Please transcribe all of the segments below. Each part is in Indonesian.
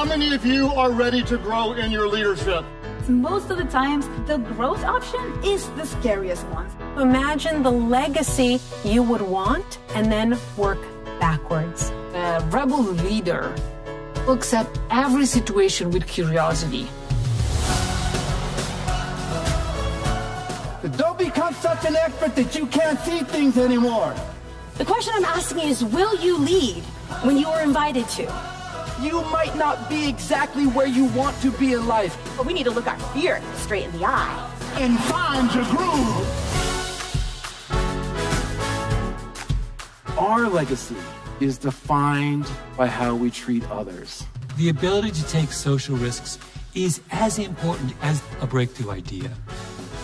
many of you are ready to grow in your leadership? Most of the times, the growth option is the scariest one. Imagine the legacy you would want and then work backwards. A rebel leader looks at every situation with curiosity. Don't become such an expert that you can't see things anymore. The question I'm asking is, will you lead when you are invited to? You might not be exactly where you want to be in life, But we need to look our fear straight in the eye. and find your groove. Our legacy is defined by how we treat others. The ability to take social risks is as important as a breakthrough idea.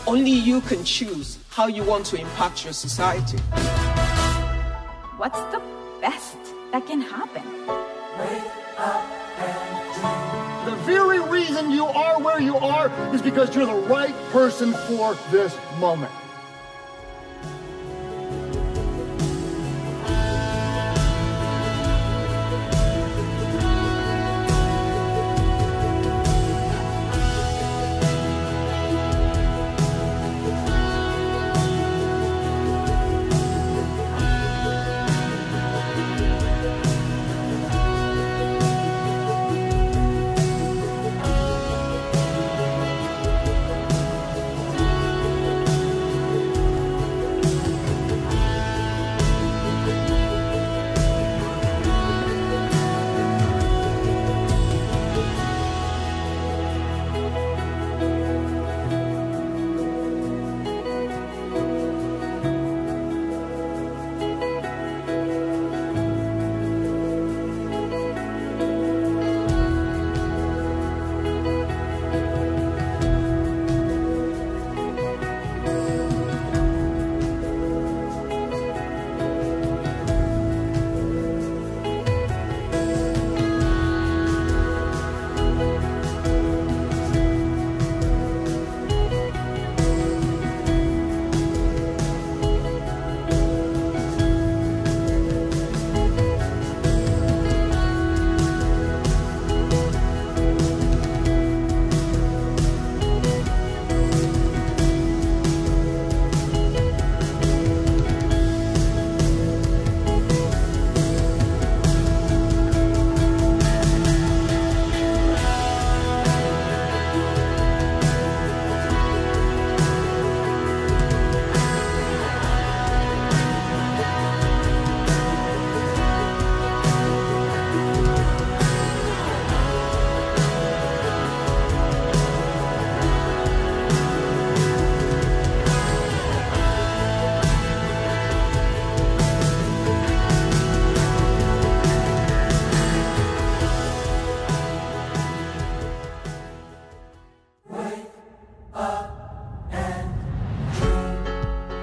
Only you can choose how you want to impact your society. What's the best that can happen? The very reason you are where you are is because you're the right person for this moment.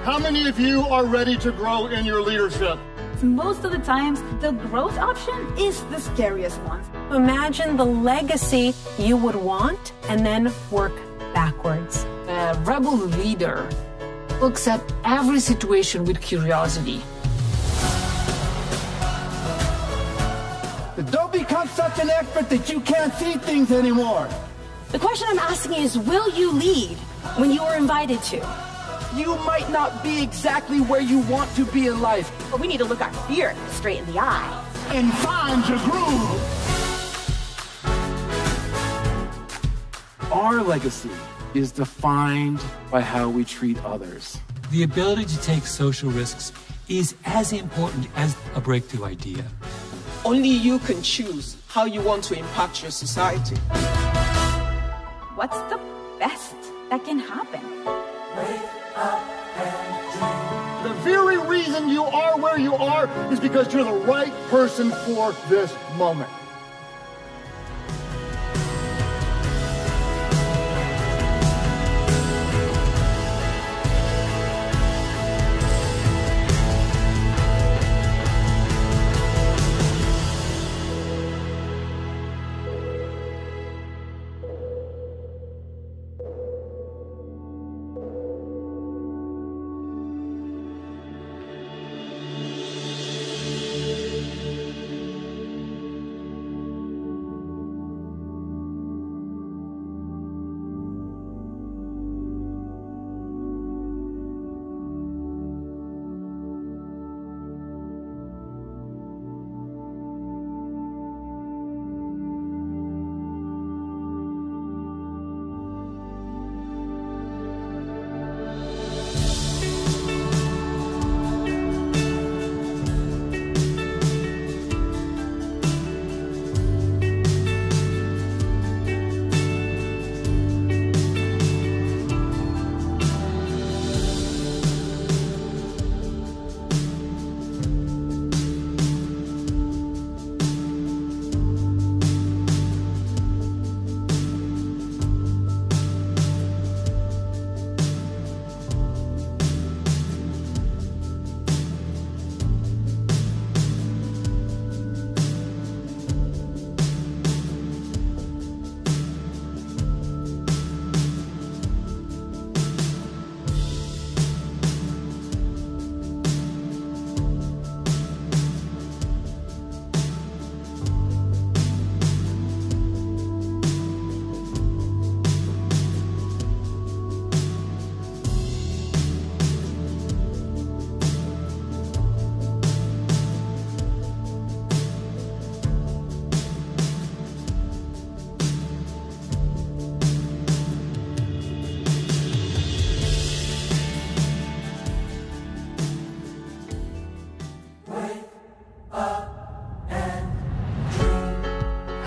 How many of you are ready to grow in your leadership? Most of the times, the growth option is the scariest one. Imagine the legacy you would want and then work backwards. A rebel leader looks at every situation with curiosity. Don't become such an expert that you can't see things anymore. The question I'm asking is, will you lead when you are invited to? You might not be exactly where you want to be in life, But we need to look our fear straight in the eye. and find your groove. Our legacy is defined by how we treat others. The ability to take social risks is as important as a breakthrough idea. Only you can choose how you want to impact your society. What's the best that can happen? The very reason you are where you are is because you're the right person for this moment.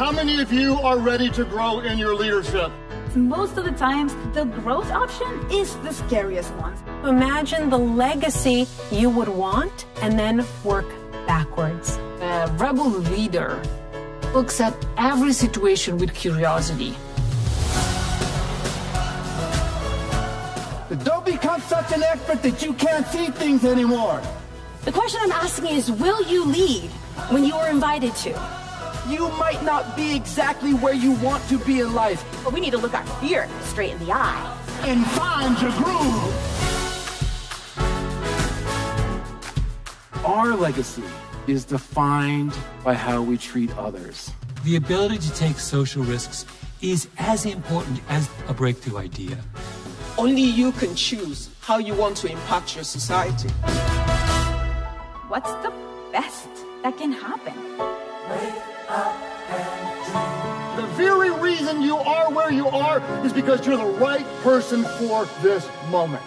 How many of you are ready to grow in your leadership? Most of the times, the growth option is the scariest one. Imagine the legacy you would want and then work backwards. A rebel leader looks at every situation with curiosity. Don't become such an expert that you can't see things anymore. The question I'm asking is, will you lead when you are invited to? You might not be exactly where you want to be in life. But we need to look our fear straight in the eye. And find your groove. Our legacy is defined by how we treat others. The ability to take social risks is as important as a breakthrough idea. Only you can choose how you want to impact your society. What's the best that can happen? The very reason you are where you are is because you're the right person for this moment.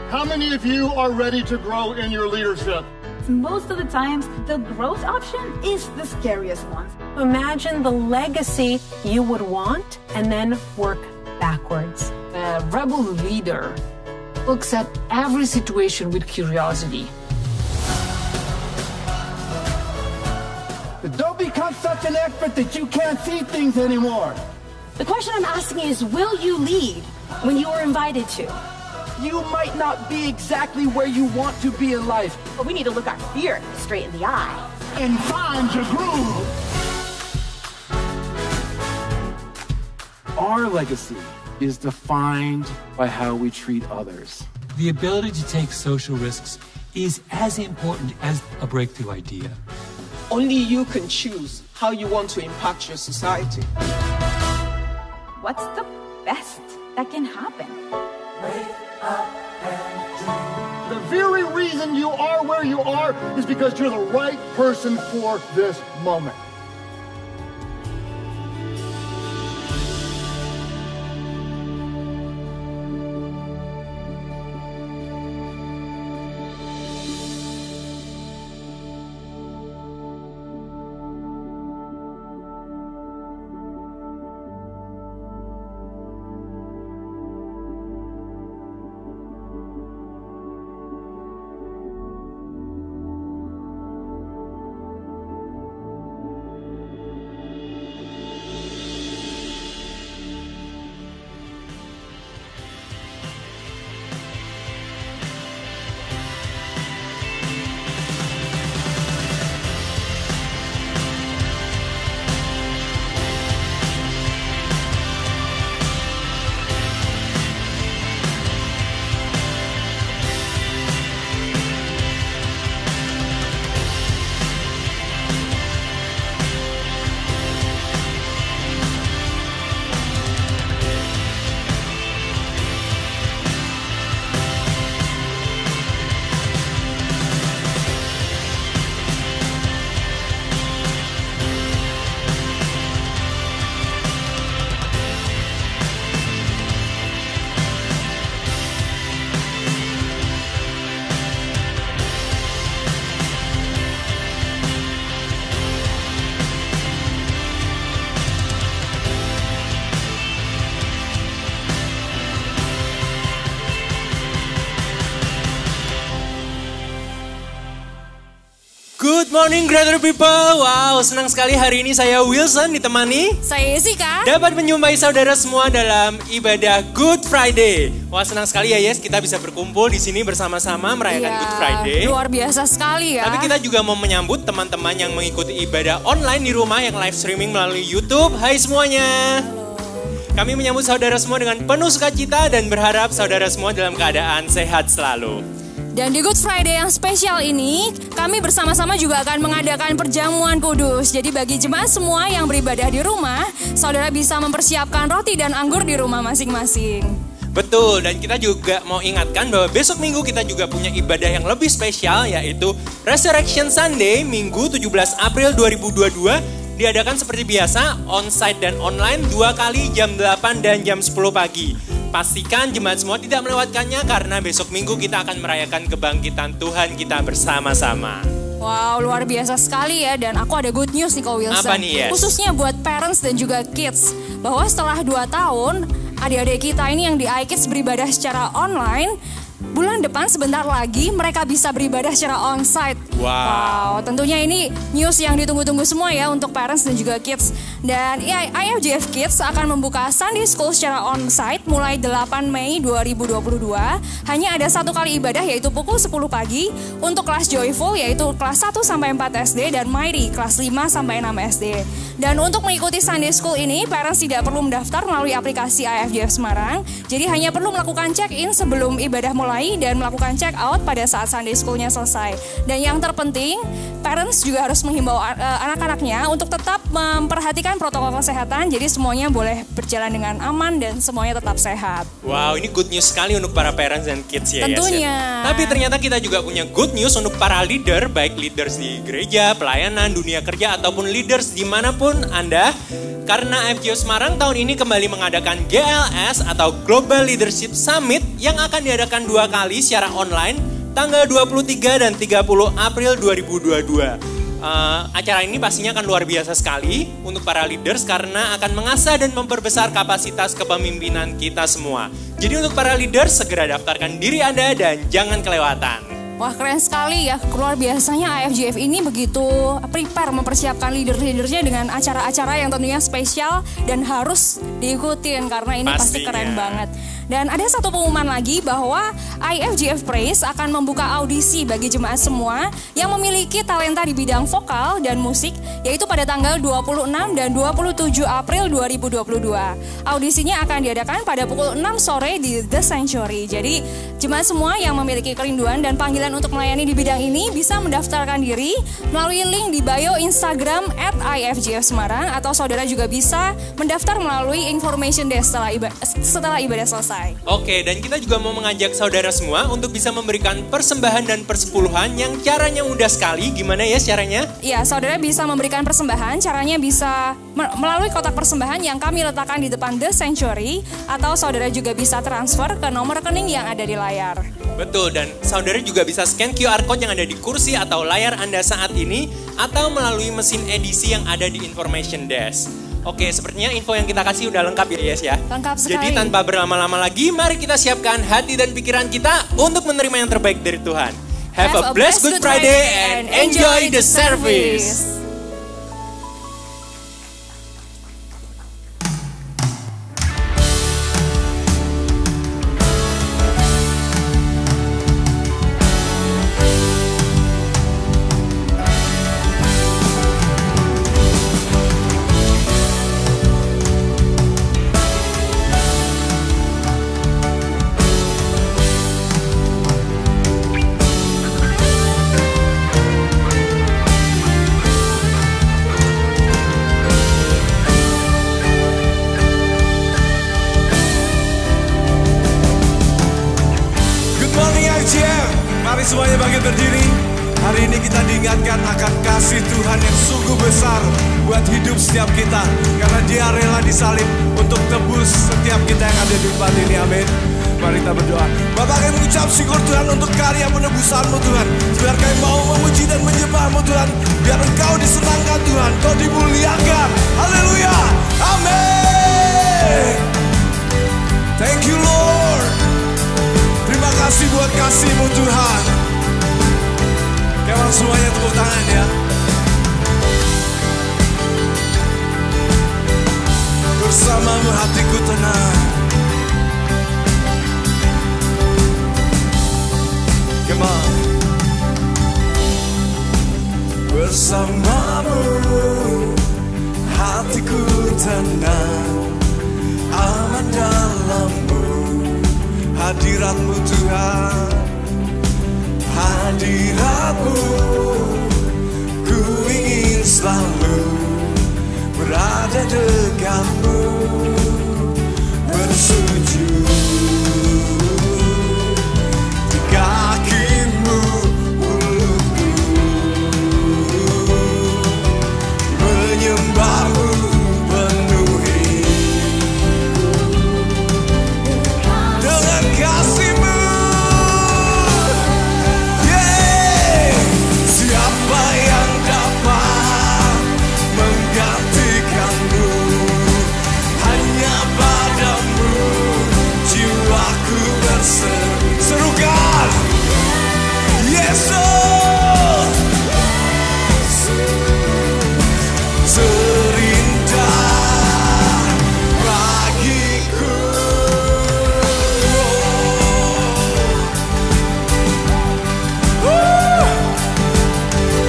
How many of you are ready to grow in your leadership? Most of the times, the growth option is the scariest one. Imagine the legacy you would want and then work backwards. A rebel leader looks at every situation with curiosity. Don't become such an expert that you can't see things anymore. The question I'm asking is, will you lead when you are invited to? You might not be exactly where you want to be in life. But we need to look our fear straight in the eye. And find your groove. Our legacy is defined by how we treat others. The ability to take social risks is as important as a breakthrough idea. Only you can choose how you want to impact your society. What's the best that can happen? The very reason you are where you are is because you're the right person for this moment. Good morning Greater People. Wow, senang sekali hari ini saya Wilson ditemani. Saya Jessica. Dapat menjumpai saudara semua dalam ibadah Good Friday. Wah, senang sekali ya Yes, kita bisa berkumpul di sini bersama-sama merayakan Good Friday. Luar biasa sekali ya. Tapi kita juga mau menyambut teman-teman yang mengikuti ibadah online di rumah yang live streaming melalui YouTube. Hai semuanya. Kami menyambut saudara semua dengan penuh sukacita dan berharap saudara semua dalam keadaan sehat selalu. Dan di Good Friday yang spesial ini, kami bersama-sama juga akan mengadakan perjamuan kudus. Jadi bagi jemaat semua yang beribadah di rumah, saudara bisa mempersiapkan roti dan anggur di rumah masing-masing. Betul, dan kita juga mau ingatkan bahwa besok minggu kita juga punya ibadah yang lebih spesial, yaitu Resurrection Sunday, Minggu 17 April 2022. Diadakan seperti biasa, onsite dan online 2 kali jam 8 dan jam 10 pagi. Pastikan jemaat semua tidak melewatkannya karena besok minggu kita akan merayakan kebangkitan Tuhan kita bersama-sama. Wow, luar biasa sekali ya. Dan aku ada good news nih Ko Wilson. Apa nih, Yes? Khususnya buat parents dan juga kids. Bahwa setelah 2 tahun, adik-adik kita ini yang di iKids beribadah secara online, bulan depan sebentar lagi mereka bisa beribadah secara onsite. Wow, tentunya ini news yang ditunggu-tunggu semua ya untuk parents dan juga kids. Dan IFGF Kids akan membuka Sunday School secara onsite mulai 8 Mei 2022. Hanya ada 1 kali ibadah yaitu pukul 10 pagi untuk kelas Joyful yaitu kelas 1 sampai 4 SD dan Mighty kelas 5 sampai 6 SD. Dan untuk mengikuti Sunday School ini, parents tidak perlu mendaftar melalui aplikasi IFGF Semarang. Jadi hanya perlu melakukan check-in sebelum ibadah mulai dan melakukan check-out pada saat Sunday School-nya selesai. Dan yang terpenting, parents juga harus menghimbau anak-anaknya untuk tetap memperhatikan protokol kesehatan. Jadi semuanya boleh berjalan dengan aman dan semuanya tetap sehat. Wow, ini good news sekali untuk para parents dan kids ya. Tentunya. Yes, ya. Tapi ternyata kita juga punya good news untuk para leader, baik leaders di gereja, pelayanan, dunia kerja, ataupun leaders dimanapun Anda. Karena IFGF Semarang tahun ini kembali mengadakan GLS atau Global Leadership Summit yang akan diadakan 2 kali secara online tanggal 23 dan 30 April 2022. Acara ini pastinya akan luar biasa sekali untuk para leaders karena akan mengasah dan memperbesar kapasitas kepemimpinan kita semua. Jadi untuk para leaders segera daftarkan diri Anda dan jangan kelewatan. Wah, keren sekali ya. Luar biasanya IFGF ini begitu prepare mempersiapkan leader-leadernya dengan acara-acara yang tentunya spesial dan harus diikutin karena ini pasti keren banget. Dan ada satu pengumuman lagi bahwa IFGF Praise akan membuka audisi bagi jemaat semua yang memiliki talenta di bidang vokal dan musik yaitu pada tanggal 26 dan 27 April 2022. Audisinya akan diadakan pada pukul 6 sore di The Sanctuary. Jadi jemaat semua yang memiliki kerinduan dan panggilan untuk melayani di bidang ini bisa mendaftarkan diri melalui link di bio Instagram @IFGF Semarang atau saudara juga bisa mendaftar melalui information desk setelah ibadah selesai. Oke, dan kita juga mau mengajak saudara semua untuk bisa memberikan persembahan dan persepuluhan yang caranya mudah sekali. Gimana ya caranya? Iya, saudara bisa memberikan persembahan, caranya bisa melalui kotak persembahan yang kami letakkan di depan The Sanctuary atau saudara juga bisa transfer ke nomor rekening yang ada di layar. Betul, dan saudara juga bisa scan QR Code yang ada di kursi atau layar Anda saat ini atau melalui mesin edisi yang ada di information desk. Oke, sepertinya info yang kita kasih udah lengkap ya Yes ya. Lengkap sekali. Jadi tanpa berlama-lama lagi, mari kita siapkan hati dan pikiran kita untuk menerima yang terbaik dari Tuhan. Have a blessed Good Friday and enjoy the service. Mari semuanya bangkit berdiri. Hari ini kita diingatkan akan kasih Tuhan yang sungguh besar buat hidup setiap kita. Karena Dia rela disalib untuk tebus setiap kita yang ada di tempat ini. Amin. Mari kita berdoa. Bapak, kami mengucap syukur Tuhan untuk karya penebusan-Mu Tuhan. Biar kami mau memuji dan menyembah-Mu Tuhan. Biar Engkau disenangkan Tuhan, Engkau dimuliakan. Haleluya. Amin. Thank you Lord. Terima kasih buat kasih-Mu Tuhan. Kawan semuanya tepuk tangan ya. bersamamu, hatiku tenang, aman dalam-Mu, hadirat-Mu Tuhan, hadirat-Mu, ku ingin selalu berada dekat-Mu, bersujud di kaki-Mu, ulutku menyembah-Mu penuhi dengan kasih-Mu. Siapa yang dapat menggantikan-Mu? Hanya padamu jiwaku berseru. Serukan Yesus, terindah bagiku.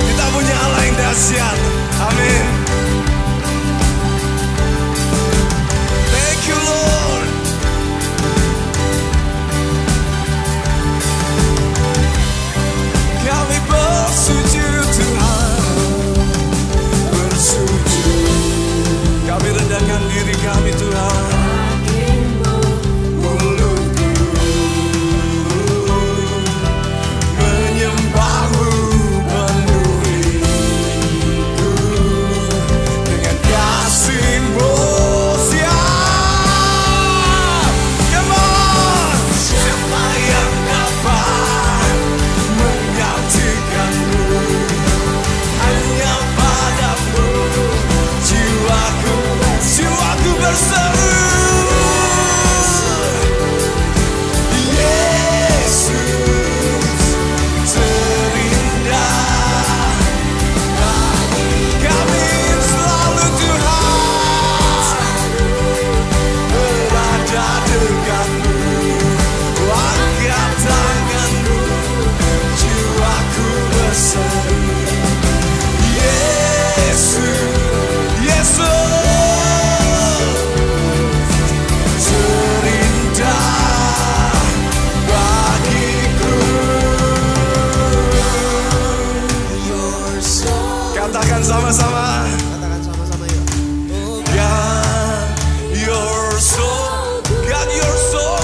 Kita punya Allah yang dahsyat. Amin. Thank you Lord. Kami bersujud Tuhan, bersujud. Kami rendahkan diri kami Tuhan. Mulutku menyembah-Mu penuhiku dengan kasih-Mu. Siap, come on. Siapa yang dapat menggantikan-Mu? Hanya padamu jiwaku berseru. Yesus, terindah kami selalu Tuhan berada dekat-Mu, angkat tangan-Mu, jiwaku berseru. Yesus, Yesus, terindah bagiku. Katakan sama-sama. God, you're so good. God, you're so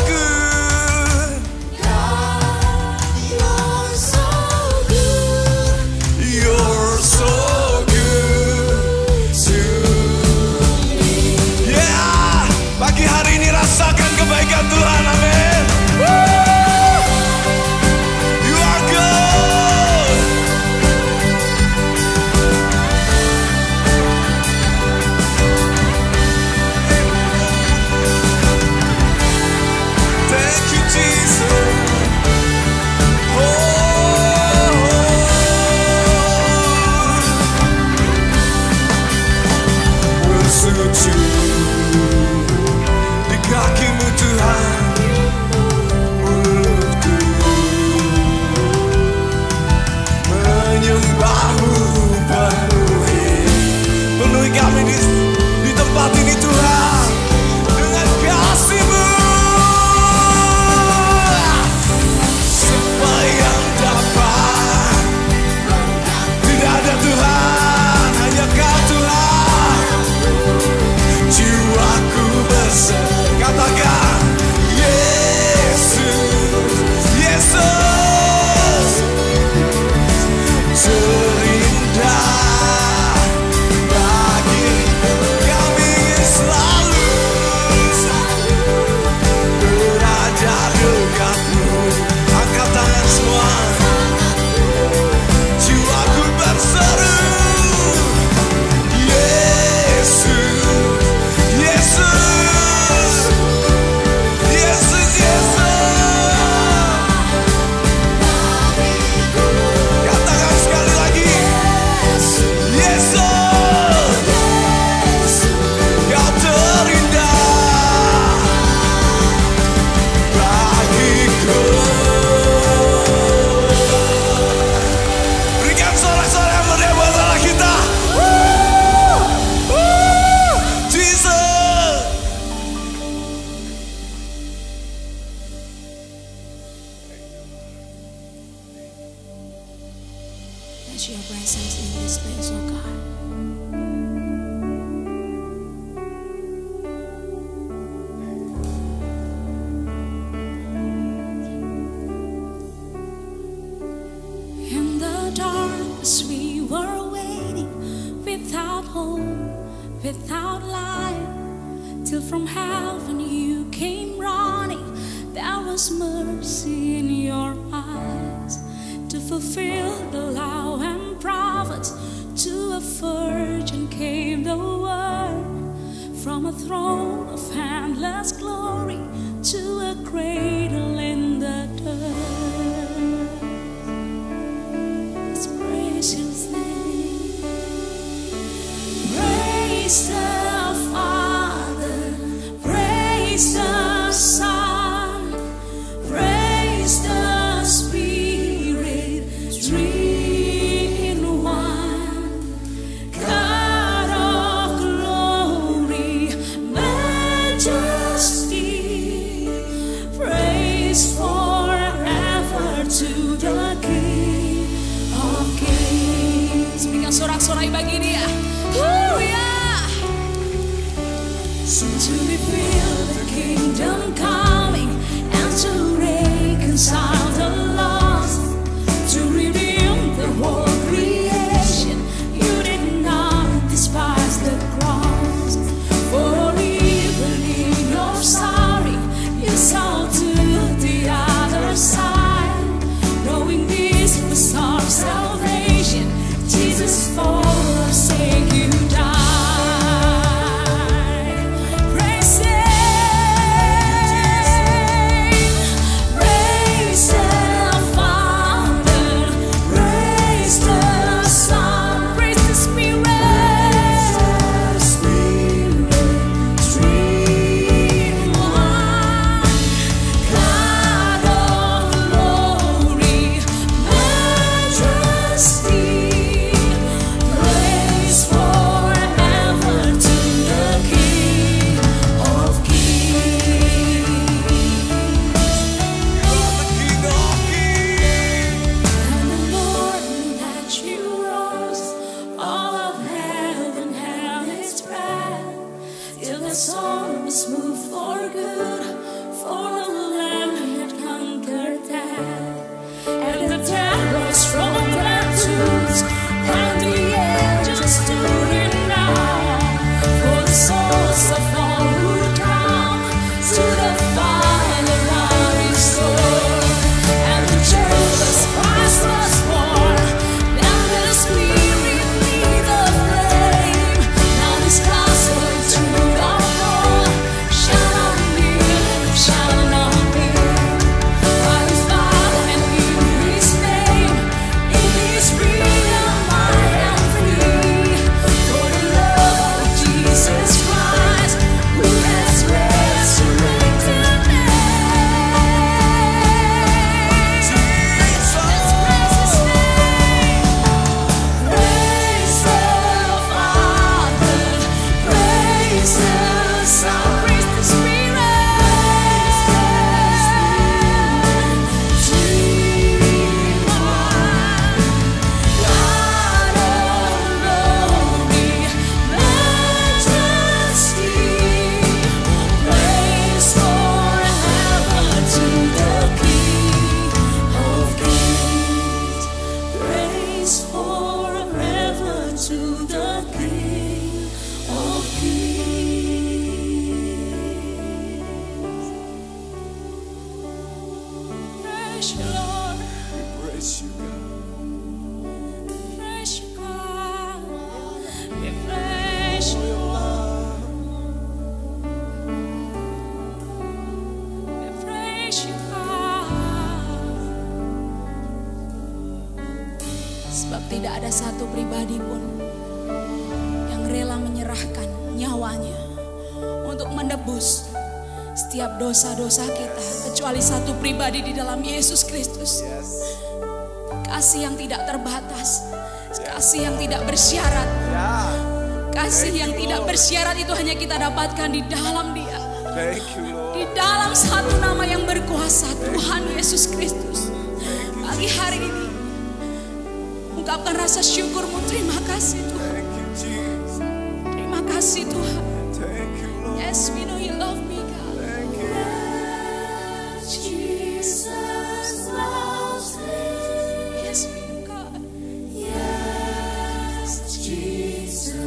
good. You're so good to me. Yeah, pagi hari ini rasakan kebaikan Tuhan. Amin. You are good. without hope, without light, till from heaven you came running. There was mercy in your eyes to fulfill the law and prophets. To a virgin came the word, from a throne of endless glory to a cradle in the dirt. Let's praise His name. Praise the Father, praise the Son, praise the Spirit, three in one. God of glory, majesty, praise forever to the King of Kings. Berikan sorak-sorai bagi Dia. To reveal the kingdom coming and to reconcile the lost, to redeem the whole creation. You did not despise the cross, for even in your sorry you saw to the other side, knowing this was our salvation. Jesus for our sake you died. Sebab tidak ada satu pribadi pun yang rela menyerahkan nyawanya untuk menebus setiap dosa-dosa kita, kecuali satu pribadi di dalam Yesus Kristus. Kasih yang tidak terbatas, kasih yang tidak bersyarat. Kasih yang tidak bersyarat itu hanya kita dapatkan di dalam Dia. Di dalam satu nama yang berkuasa, Tuhan Yesus Kristus. Pagi hari ini ungkapkan rasa syukurmu. Terima kasih Tuhan. Terima kasih Tuhan. Yes, we know you love me, God. Jesus loves me. Yes, we know, God. Yes, Jesus.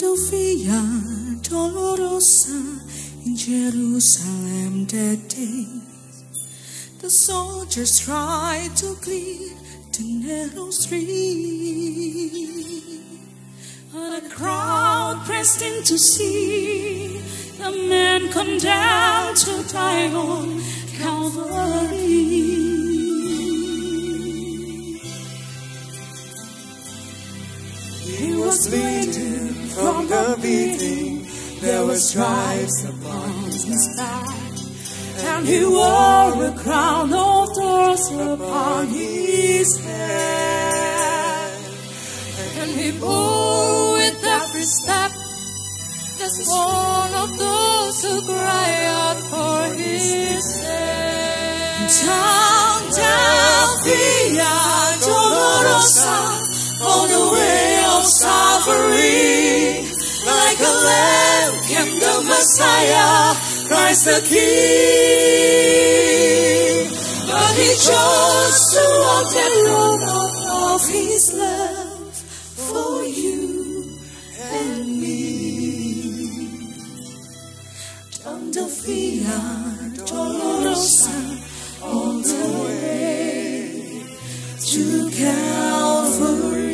Tanto Via Dolorosa in Jerusalem that day, the soldiers tried to clear the narrow street, but a crowd pressed in to see the man condemned to die on Calvary. He was bleeding from the beating, there were stripes upon his back, And he wore a crown of thorns upon his head. And he bore with every step the soul of those who cry out for his name. Down Via Dolorosa, on the way of suffering, like a lamb came the Messiah, Christ the King. But he chose to walk the road of his love for you and me. Down the Via Dolorosa, on the way to Calvary.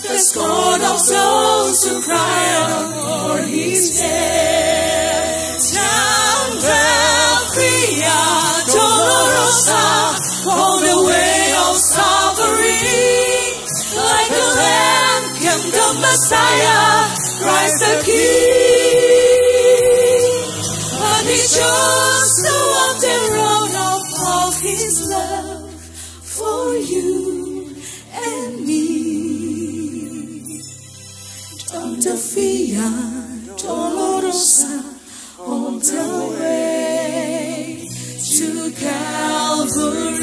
The scorn of those who cry out for his death. Down Via Dolorosa, on the way of suffering, like a lamb came the Messiah, Christ the King. But he chose to walk the road of his love for you and me. Tanto Via Dolorosa, on the way to Calvary.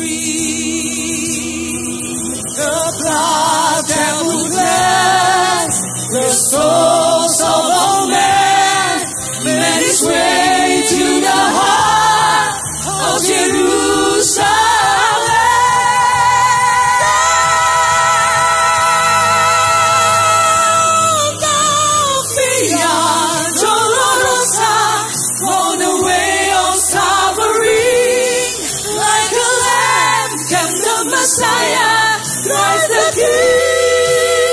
The blood that will cleanse the souls of all men made its way to the heart of Jerusalem. Messiah, Christ the King.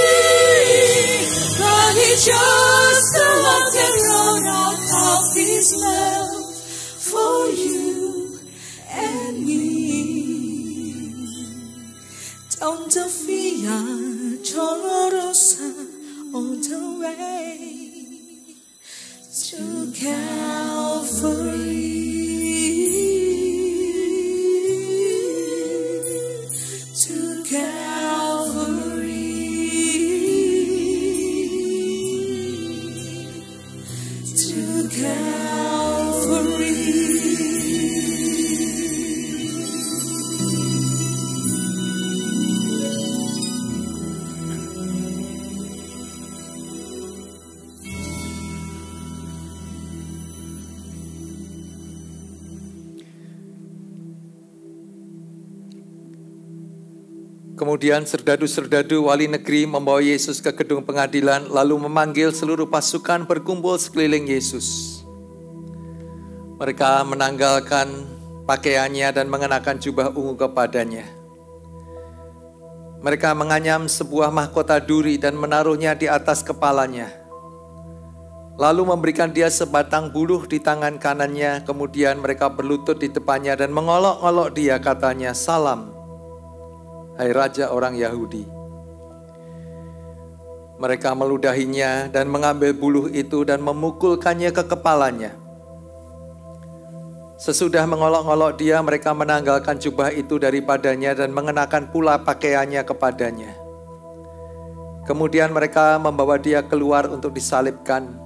But he chose to walk the road of his love for you and me. Tanto Via Dolorosa, on the way to Calvary. Kemudian serdadu-serdadu wali negeri membawa Yesus ke gedung pengadilan, lalu memanggil seluruh pasukan berkumpul sekeliling Yesus. Mereka menanggalkan pakaiannya dan mengenakan jubah ungu kepadanya. Mereka menganyam sebuah mahkota duri dan menaruhnya di atas kepalanya. Lalu memberikan dia sebatang buluh di tangan kanannya. Kemudian mereka berlutut di depannya dan mengolok-olok dia, katanya, "Salam, hai Raja orang Yahudi." Mereka meludahinya dan mengambil buluh itu dan memukulkannya ke kepalanya. Sesudah mengolok-olok dia, mereka menanggalkan jubah itu daripadanya dan mengenakan pula pakaiannya kepadanya. Kemudian mereka membawa dia keluar untuk disalibkan.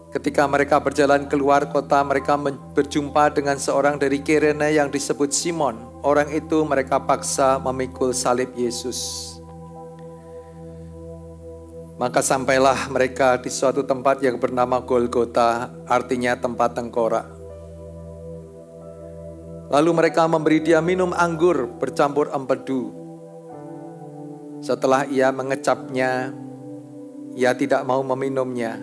Ketika mereka berjalan keluar kota, mereka berjumpa dengan seorang dari Kirene yang disebut Simon. Orang itu mereka paksa memikul salib Yesus. Maka sampailah mereka di suatu tempat yang bernama Golgota, artinya tempat tengkorak. Lalu mereka memberi dia minum anggur bercampur empedu. Setelah ia mengecapnya, ia tidak mau meminumnya.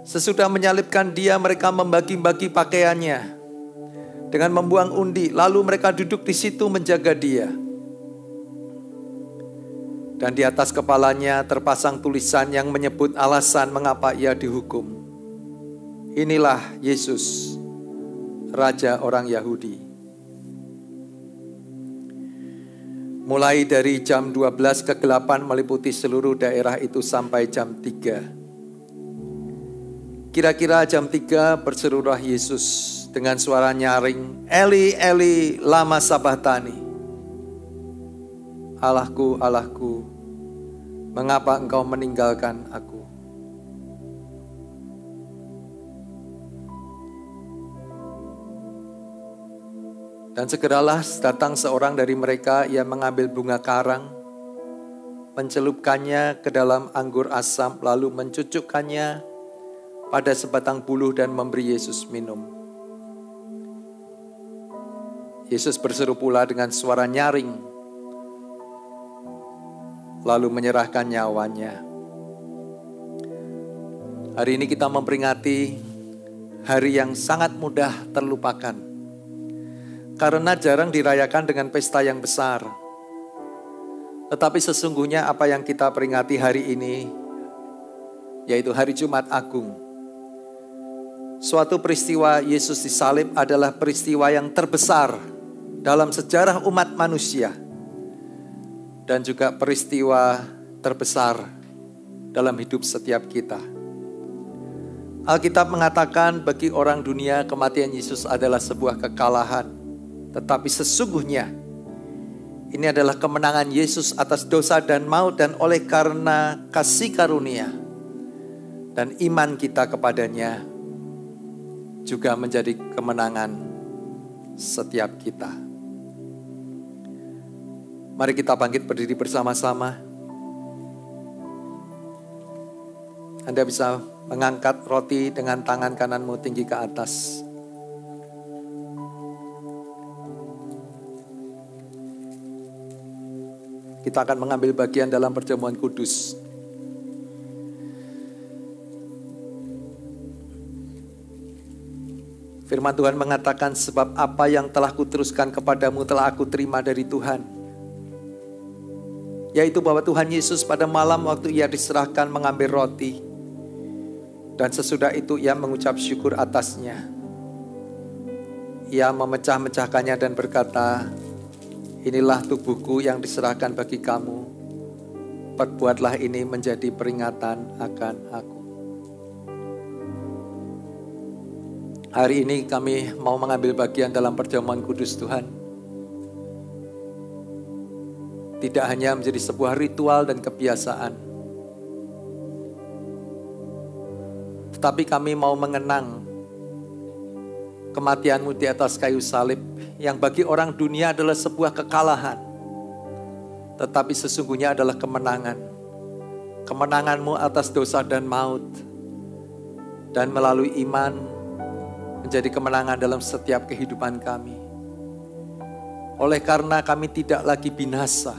Sesudah menyalibkan dia, mereka membagi-bagi pakaiannya dengan membuang undi. Lalu mereka duduk di situ menjaga dia. Dan di atas kepalanya terpasang tulisan yang menyebut alasan mengapa ia dihukum. Inilah Yesus, Raja orang Yahudi. Mulai dari jam 12 kegelapan meliputi seluruh daerah itu sampai jam 3. Kira-kira jam 3 berserulah Yesus dengan suara nyaring, Eli, Eli, lama sabachthani. Allahku, Allahku, mengapa engkau meninggalkan aku? Dan segeralah datang seorang dari mereka yang mengambil bunga karang, mencelupkannya ke dalam anggur asam, lalu mencucukkannya pada sebatang buluh dan memberi Yesus minum. Yesus berseru pula dengan suara nyaring, lalu menyerahkan nyawanya. Hari ini kita memperingati hari yang sangat mudah terlupakan. Karena jarang dirayakan dengan pesta yang besar. Tetapi sesungguhnya apa yang kita peringati hari ini, yaitu hari Jumat Agung. Suatu peristiwa Yesus disalib adalah peristiwa yang terbesar dalam sejarah umat manusia. Dan juga peristiwa terbesar dalam hidup setiap kita. Alkitab mengatakan bagi orang dunia kematian Yesus adalah sebuah kekalahan. Tetapi sesungguhnya ini adalah kemenangan Yesus atas dosa dan maut, dan oleh karena kasih karunia dan iman kita kepadanya juga menjadi kemenangan setiap kita. Mari kita bangkit berdiri bersama-sama. Anda bisa mengangkat roti dengan tangan kananmu tinggi ke atas. Kita akan mengambil bagian dalam perjamuan kudus. Firman Tuhan mengatakan, sebab apa yang telah kuteruskan kepadamu telah aku terima dari Tuhan. Yaitu bahwa Tuhan Yesus pada malam waktu ia diserahkan mengambil roti. Dan sesudah itu ia mengucap syukur atasnya. Ia memecah-mecahkannya dan berkata, inilah tubuhku yang diserahkan bagi kamu. Perbuatlah ini menjadi peringatan akan aku. Hari ini kami mau mengambil bagian dalam perjamuan kudus Tuhan. Tidak hanya menjadi sebuah ritual dan kebiasaan. Tetapi kami mau mengenang kematian-Mu di atas kayu salib. Yang bagi orang dunia adalah sebuah kekalahan. Tetapi sesungguhnya adalah kemenangan. Kemenangan-Mu atas dosa dan maut. Dan melalui iman menjadi kemenangan dalam setiap kehidupan kami. Oleh karena kami tidak lagi binasa.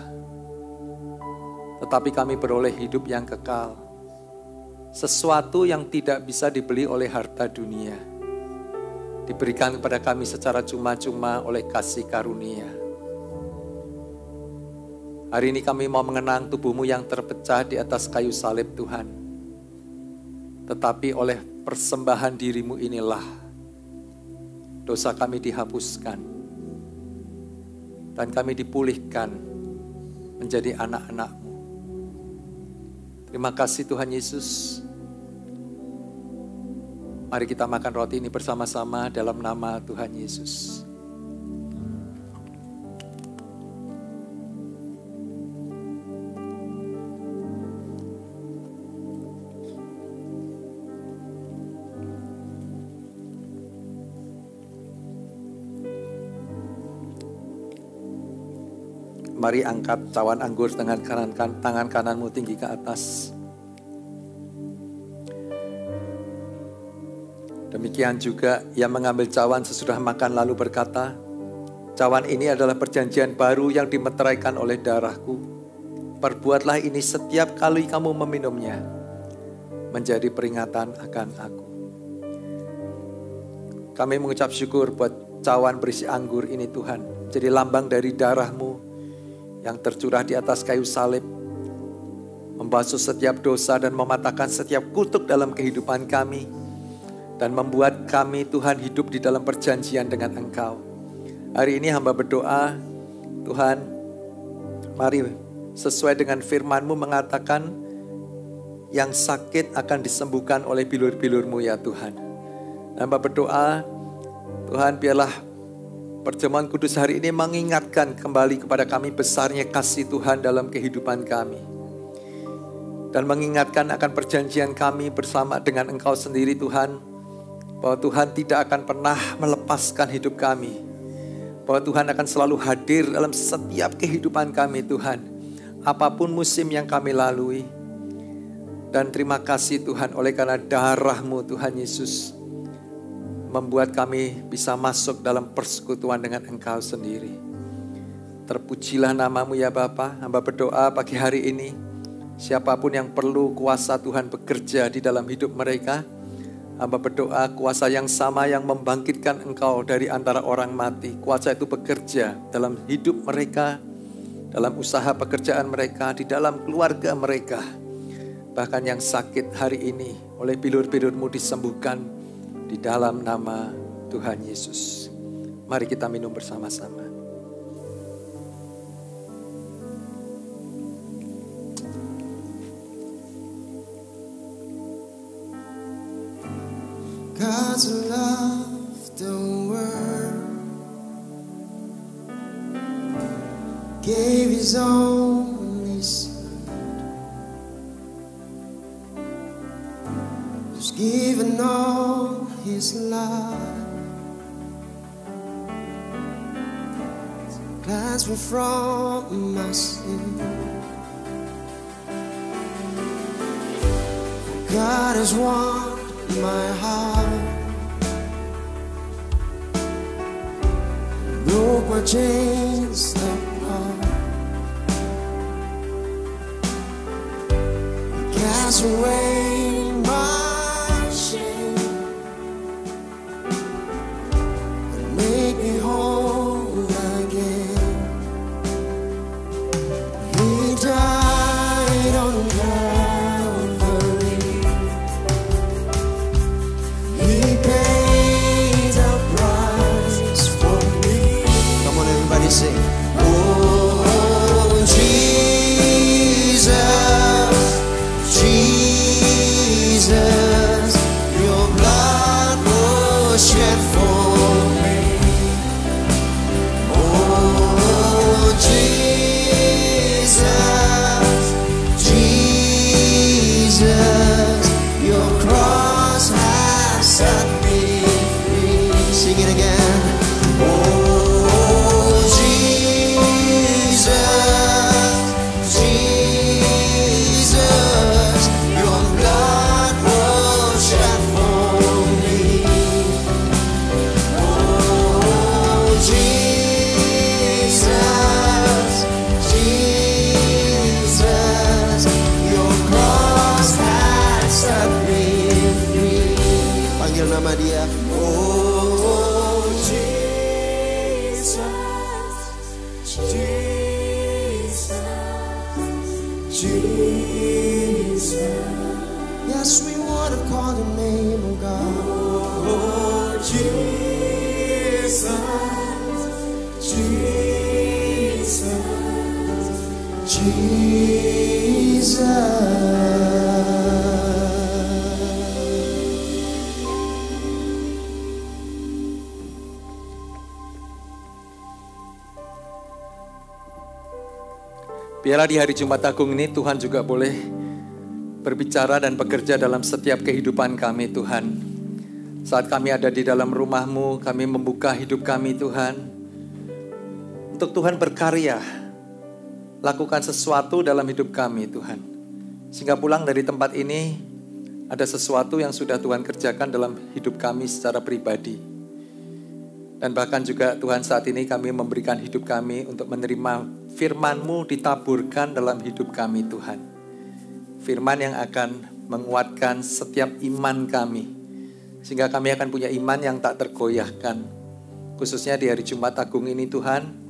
Tetapi kami beroleh hidup yang kekal. Sesuatu yang tidak bisa dibeli oleh harta dunia. Diberikan kepada kami secara cuma-cuma oleh kasih karunia. Hari ini kami mau mengenang tubuh-Mu yang terpecah di atas kayu salib Tuhan. Tetapi oleh persembahan diri-Mu inilah dosa kami dihapuskan. Dan kami dipulihkan menjadi anak-anak-Mu. Terima kasih Tuhan Yesus. Mari kita makan roti ini bersama-sama dalam nama Tuhan Yesus. Mari angkat cawan anggur dengan tangan kananmu tinggi ke atas. Demikian juga ia mengambil cawan sesudah makan lalu berkata, cawan ini adalah perjanjian baru yang dimeteraikan oleh darahku. Perbuatlah ini setiap kali kamu meminumnya, menjadi peringatan akan aku. Kami mengucap syukur buat cawan berisi anggur ini Tuhan. Jadi lambang dari darah-Mu yang tercurah di atas kayu salib. Membasuh setiap dosa dan mematahkan setiap kutuk dalam kehidupan kami. Dan membuat kami Tuhan hidup di dalam perjanjian dengan Engkau. Hari ini hamba berdoa, Tuhan, mari sesuai dengan firman-Mu mengatakan, yang sakit akan disembuhkan oleh bilur-bilur-Mu ya Tuhan. Hamba berdoa, Tuhan biarlah perjamuan kudus hari ini mengingatkan kembali kepada kami besarnya kasih Tuhan dalam kehidupan kami. Dan mengingatkan akan perjanjian kami bersama dengan Engkau sendiri Tuhan. Bahwa Tuhan tidak akan pernah melepaskan hidup kami. Bahwa Tuhan akan selalu hadir dalam setiap kehidupan kami Tuhan. Apapun musim yang kami lalui. Dan terima kasih Tuhan oleh karena darah-Mu Tuhan Yesus. Membuat kami bisa masuk dalam persekutuan dengan Engkau sendiri. Terpujilah nama-Mu ya Bapa. Hamba berdoa pagi hari ini. Siapapun yang perlu kuasa Tuhan bekerja di dalam hidup mereka. Hamba berdoa kuasa yang sama yang membangkitkan Engkau dari antara orang mati. Kuasa itu bekerja dalam hidup mereka, dalam usaha pekerjaan mereka, di dalam keluarga mereka. Bahkan yang sakit hari ini oleh bilur-bilur-Mu disembuhkan di dalam nama Tuhan Yesus. Mari kita minum bersama-sama. God loved the world, gave His only Son, who's given all His life, cleanse me from my sin. God has won my heart, broke my chains apart, cast away my shame, and make me whole again. He died on Calvary. He paid the price for me. Come on, everybody sing. Oh, Jesus, Jesus, your blood was shed for me. Oh, Jesus, Jesus, your cross has set me free. Sing it again. Oh, Jesus, Jesus, your blood was shed for me. Oh, Jesus, Jesus, your cross has set me free. Panggil nama Dia. Oh, Jesus, Jesus, Jesus. Yes, we want to call your name, oh God. Oh, Jesus, Jesus, Biarlah di hari Jumat Agung ini Tuhan juga boleh berbicara dan bekerja dalam setiap kehidupan kami Tuhan. Saat kami ada di dalam rumah-Mu, kami membuka hidup kami Tuhan. Untuk Tuhan berkarya lakukan sesuatu dalam hidup kami Tuhan. Sehingga pulang dari tempat ini ada sesuatu yang sudah Tuhan kerjakan dalam hidup kami secara pribadi. Dan bahkan juga Tuhan saat ini kami memberikan hidup kami untuk menerima firman-Mu ditaburkan dalam hidup kami Tuhan. Firman yang akan menguatkan setiap iman kami. Sehingga kami akan punya iman yang tak tergoyahkan. Khususnya di hari Jumat Agung ini Tuhan,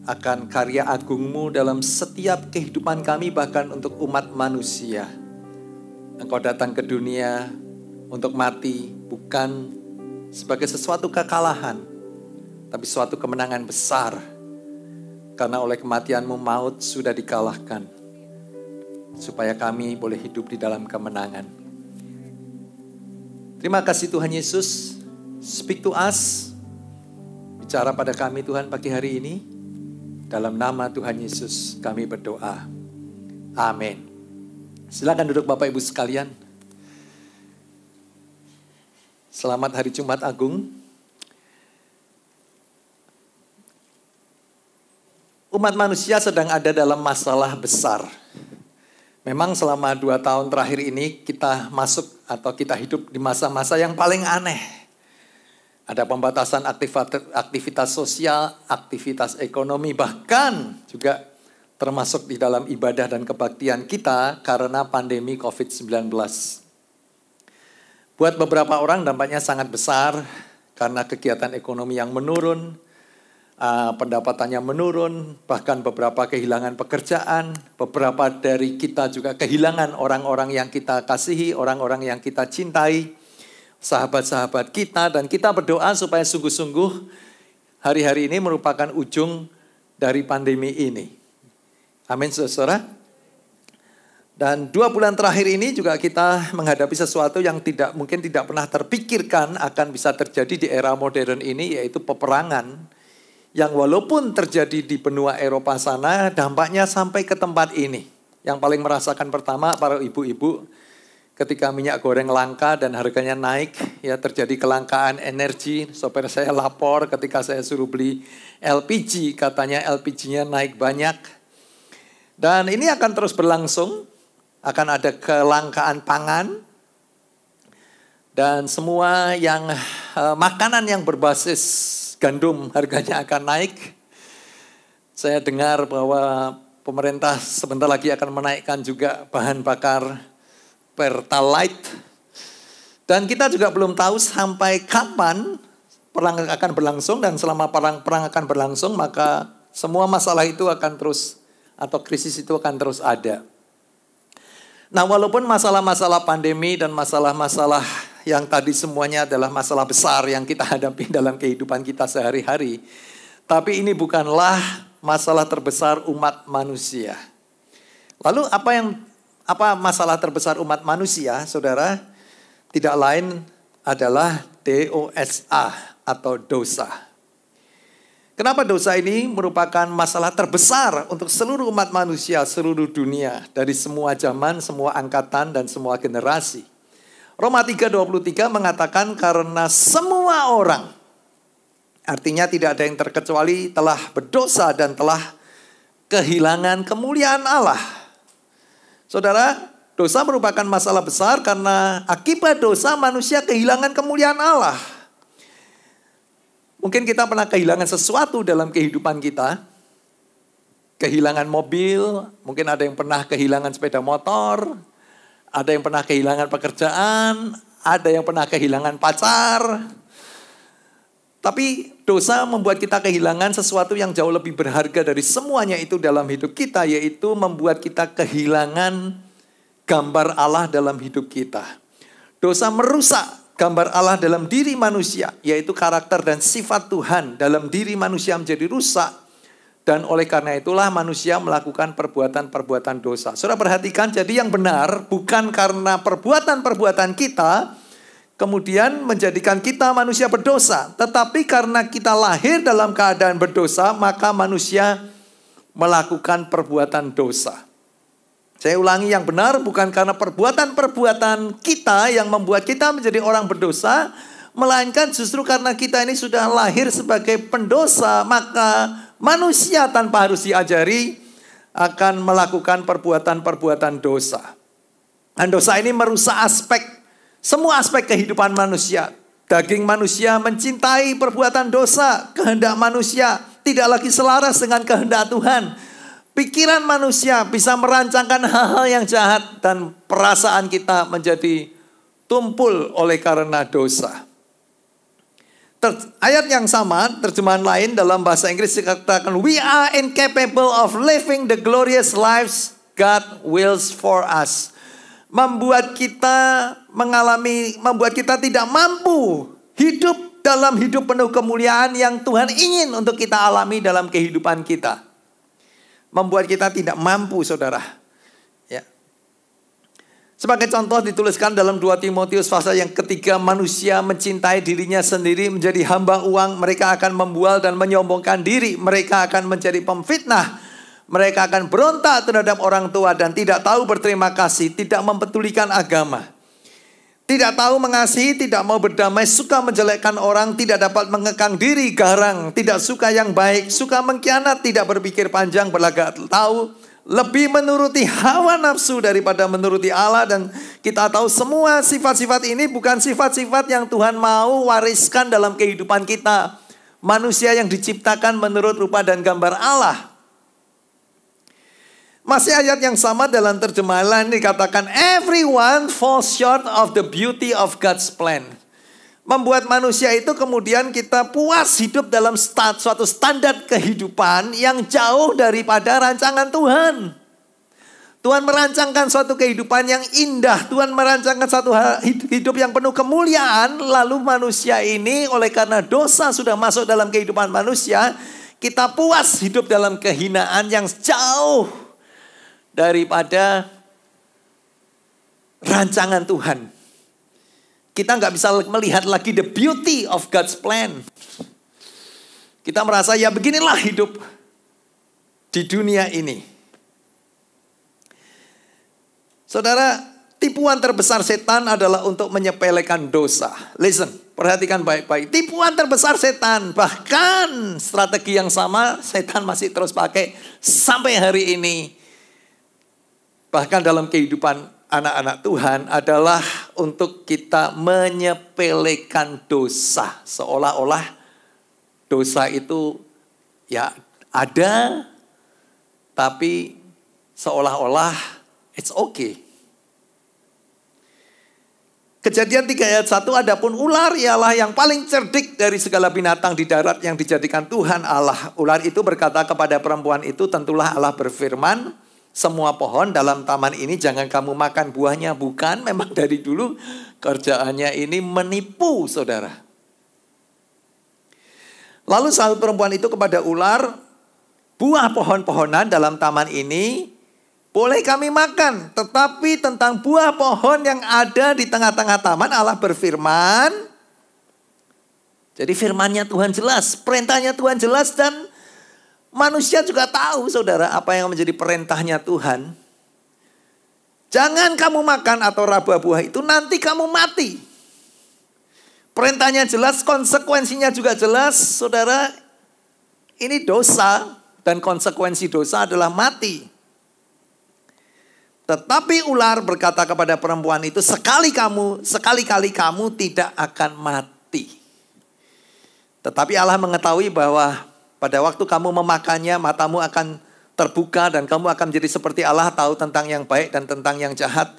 akan karya agung-Mu dalam setiap kehidupan kami bahkan untuk umat manusia. Engkau datang ke dunia untuk mati bukan sebagai sesuatu kekalahan, tapi suatu kemenangan besar. Karena oleh kematian-Mu maut sudah dikalahkan. Supaya kami boleh hidup di dalam kemenangan. Terima kasih Tuhan Yesus. Speak to us. Bicara pada kami Tuhan pagi hari ini. Dalam nama Tuhan Yesus kami berdoa. Amin. Silakan duduk Bapak Ibu sekalian. Selamat hari Jumat Agung. Umat manusia sedang ada dalam masalah besar. Memang selama 2 tahun terakhir ini kita masuk atau kita hidup di masa-masa yang paling aneh. Ada pembatasan aktivitas sosial, aktivitas ekonomi, bahkan juga termasuk di dalam ibadah dan kebaktian kita karena pandemi COVID-19. Buat beberapa orang dampaknya sangat besar karena kegiatan ekonomi yang menurun, pendapatannya menurun, bahkan beberapa kehilangan pekerjaan, beberapa dari kita juga kehilangan orang-orang yang kita kasihi, orang-orang yang kita cintai, sahabat-sahabat kita, dan kita berdoa supaya sungguh-sungguh hari-hari ini merupakan ujung dari pandemi ini. Amin, saudara. Dan 2 bulan terakhir ini juga kita menghadapi sesuatu yang mungkin tidak pernah terpikirkan akan bisa terjadi di era modern ini, yaitu peperangan. Yang walaupun terjadi di benua Eropa sana, dampaknya sampai ke tempat ini. Yang paling merasakan pertama para ibu-ibu, ketika minyak goreng langka dan harganya naik, ya terjadi kelangkaan energi. Sopir saya lapor ketika saya suruh beli LPG, katanya LPG-nya naik banyak. Dan ini akan terus berlangsung, akan ada kelangkaan pangan. Dan semua yang makanan yang berbasis gandum harganya akan naik. Saya dengar bahwa pemerintah sebentar lagi akan menaikkan juga bahan bakar Pertalite. Dan kita juga belum tahu sampai kapan perang akan berlangsung. Dan selama perang akan berlangsung, maka semua masalah itu akan terus, atau krisis itu akan terus ada. Nah, walaupun masalah-masalah pandemi dan masalah-masalah yang tadi semuanya adalah masalah besar yang kita hadapi dalam kehidupan kita sehari-hari, tapi ini bukanlah masalah terbesar umat manusia. Lalu apa masalah terbesar umat manusia, saudara? Tidak lain adalah DOSA atau dosa. Kenapa dosa ini merupakan masalah terbesar untuk seluruh umat manusia, seluruh dunia, dari semua zaman, semua angkatan, dan semua generasi. Roma 3:23 mengatakan karena semua orang, artinya tidak ada yang terkecuali, telah berdosa dan telah kehilangan kemuliaan Allah. Saudara, dosa merupakan masalah besar karena akibat dosa manusia kehilangan kemuliaan Allah. Mungkin kita pernah kehilangan sesuatu dalam kehidupan kita. Kehilangan mobil, mungkin ada yang pernah kehilangan sepeda motor, ada yang pernah kehilangan pekerjaan, ada yang pernah kehilangan pacar. Tapi dosa membuat kita kehilangan sesuatu yang jauh lebih berharga dari semuanya itu dalam hidup kita, yaitu membuat kita kehilangan gambar Allah dalam hidup kita. Dosa merusak gambar Allah dalam diri manusia, yaitu karakter dan sifat Tuhan dalam diri manusia menjadi rusak. Dan oleh karena itulah manusia melakukan perbuatan-perbuatan dosa. Saudara perhatikan, jadi yang benar bukan karena perbuatan-perbuatan kita kemudian menjadikan kita manusia berdosa. Tetapi karena kita lahir dalam keadaan berdosa, maka manusia melakukan perbuatan dosa. Saya ulangi, yang benar bukan karena perbuatan-perbuatan kita yang membuat kita menjadi orang berdosa, melainkan justru karena kita ini sudah lahir sebagai pendosa, maka manusia tanpa harus diajari akan melakukan perbuatan-perbuatan dosa. Dan dosa ini merusak semua aspek kehidupan manusia. Daging manusia mencintai perbuatan dosa, kehendak manusia tidak lagi selaras dengan kehendak Tuhan. Pikiran manusia bisa merancangkan hal-hal yang jahat dan perasaan kita menjadi tumpul oleh karena dosa. Ayat yang sama, terjemahan lain dalam bahasa Inggris dikatakan, we are incapable of living the glorious lives God wills for us. Membuat kita tidak mampu hidup dalam hidup penuh kemuliaan yang Tuhan ingin untuk kita alami dalam kehidupan kita. Membuat kita tidak mampu, saudara. Ya. Sebagai contoh dituliskan dalam 2 Timotius pasal yang ketiga, manusia mencintai dirinya sendiri menjadi hamba uang. Mereka akan membual dan menyombongkan diri. Mereka akan menjadi pemfitnah. Mereka akan berontak terhadap orang tua dan tidak tahu berterima kasih, tidak mempedulikan agama. Tidak tahu mengasihi, tidak mau berdamai, suka menjelekkan orang, tidak dapat mengekang diri, garang, tidak suka yang baik, suka mengkhianat, tidak berpikir panjang, berlagak tahu, lebih menuruti hawa nafsu daripada menuruti Allah. Dan kita tahu semua sifat-sifat ini bukan sifat-sifat yang Tuhan mau wariskan dalam kehidupan kita. Manusia yang diciptakan menurut rupa dan gambar Allah. Masih ayat yang sama dalam terjemahan lain dikatakan, everyone falls short of the beauty of God's plan. Membuat manusia itu kemudian kita puas hidup dalam suatu standar kehidupan yang jauh daripada rancangan Tuhan. Tuhan merancangkan suatu kehidupan yang indah. Tuhan merancangkan suatu hidup yang penuh kemuliaan. Lalu manusia ini oleh karena dosa sudah masuk dalam kehidupan manusia, kita puas hidup dalam kehinaan yang jauh daripada rancangan Tuhan. Kita nggak bisa melihat lagi the beauty of God's plan. Kita merasa ya beginilah hidup di dunia ini. Saudara, tipuan terbesar setan adalah untuk menyepelekan dosa. Listen, perhatikan baik-baik. Tipuan terbesar setan, bahkan strategi yang sama setan masih terus pakai sampai hari ini. Bahkan dalam kehidupan anak-anak Tuhan adalah untuk kita menyepelekan dosa. Seolah-olah dosa itu ya ada, tapi seolah-olah it's okay. Kejadian 3 ayat 1, adapun ular ialah yang paling cerdik dari segala binatang di darat yang dijadikan Tuhan Allah. Ular itu berkata kepada perempuan itu, tentulah Allah berfirman, semua pohon dalam taman ini jangan kamu makan buahnya. Bukan, memang dari dulu kerjaannya ini menipu, saudara. Lalu sahut perempuan itu kepada ular, buah pohon-pohonan dalam taman ini boleh kami makan. Tetapi tentang buah pohon yang ada di tengah-tengah taman, Allah berfirman. Jadi firmannya Tuhan jelas, perintahnya Tuhan jelas, dan manusia juga tahu, saudara, apa yang menjadi perintahnya Tuhan. Jangan kamu makan atau raba buah itu, nanti kamu mati. Perintahnya jelas, konsekuensinya juga jelas, saudara. Ini dosa, dan konsekuensi dosa adalah mati. Tetapi ular berkata kepada perempuan itu, sekali-kali kamu tidak akan mati. Tetapi Allah mengetahui bahwa pada waktu kamu memakannya, matamu akan terbuka dan kamu akan menjadi seperti Allah, tahu tentang yang baik dan tentang yang jahat.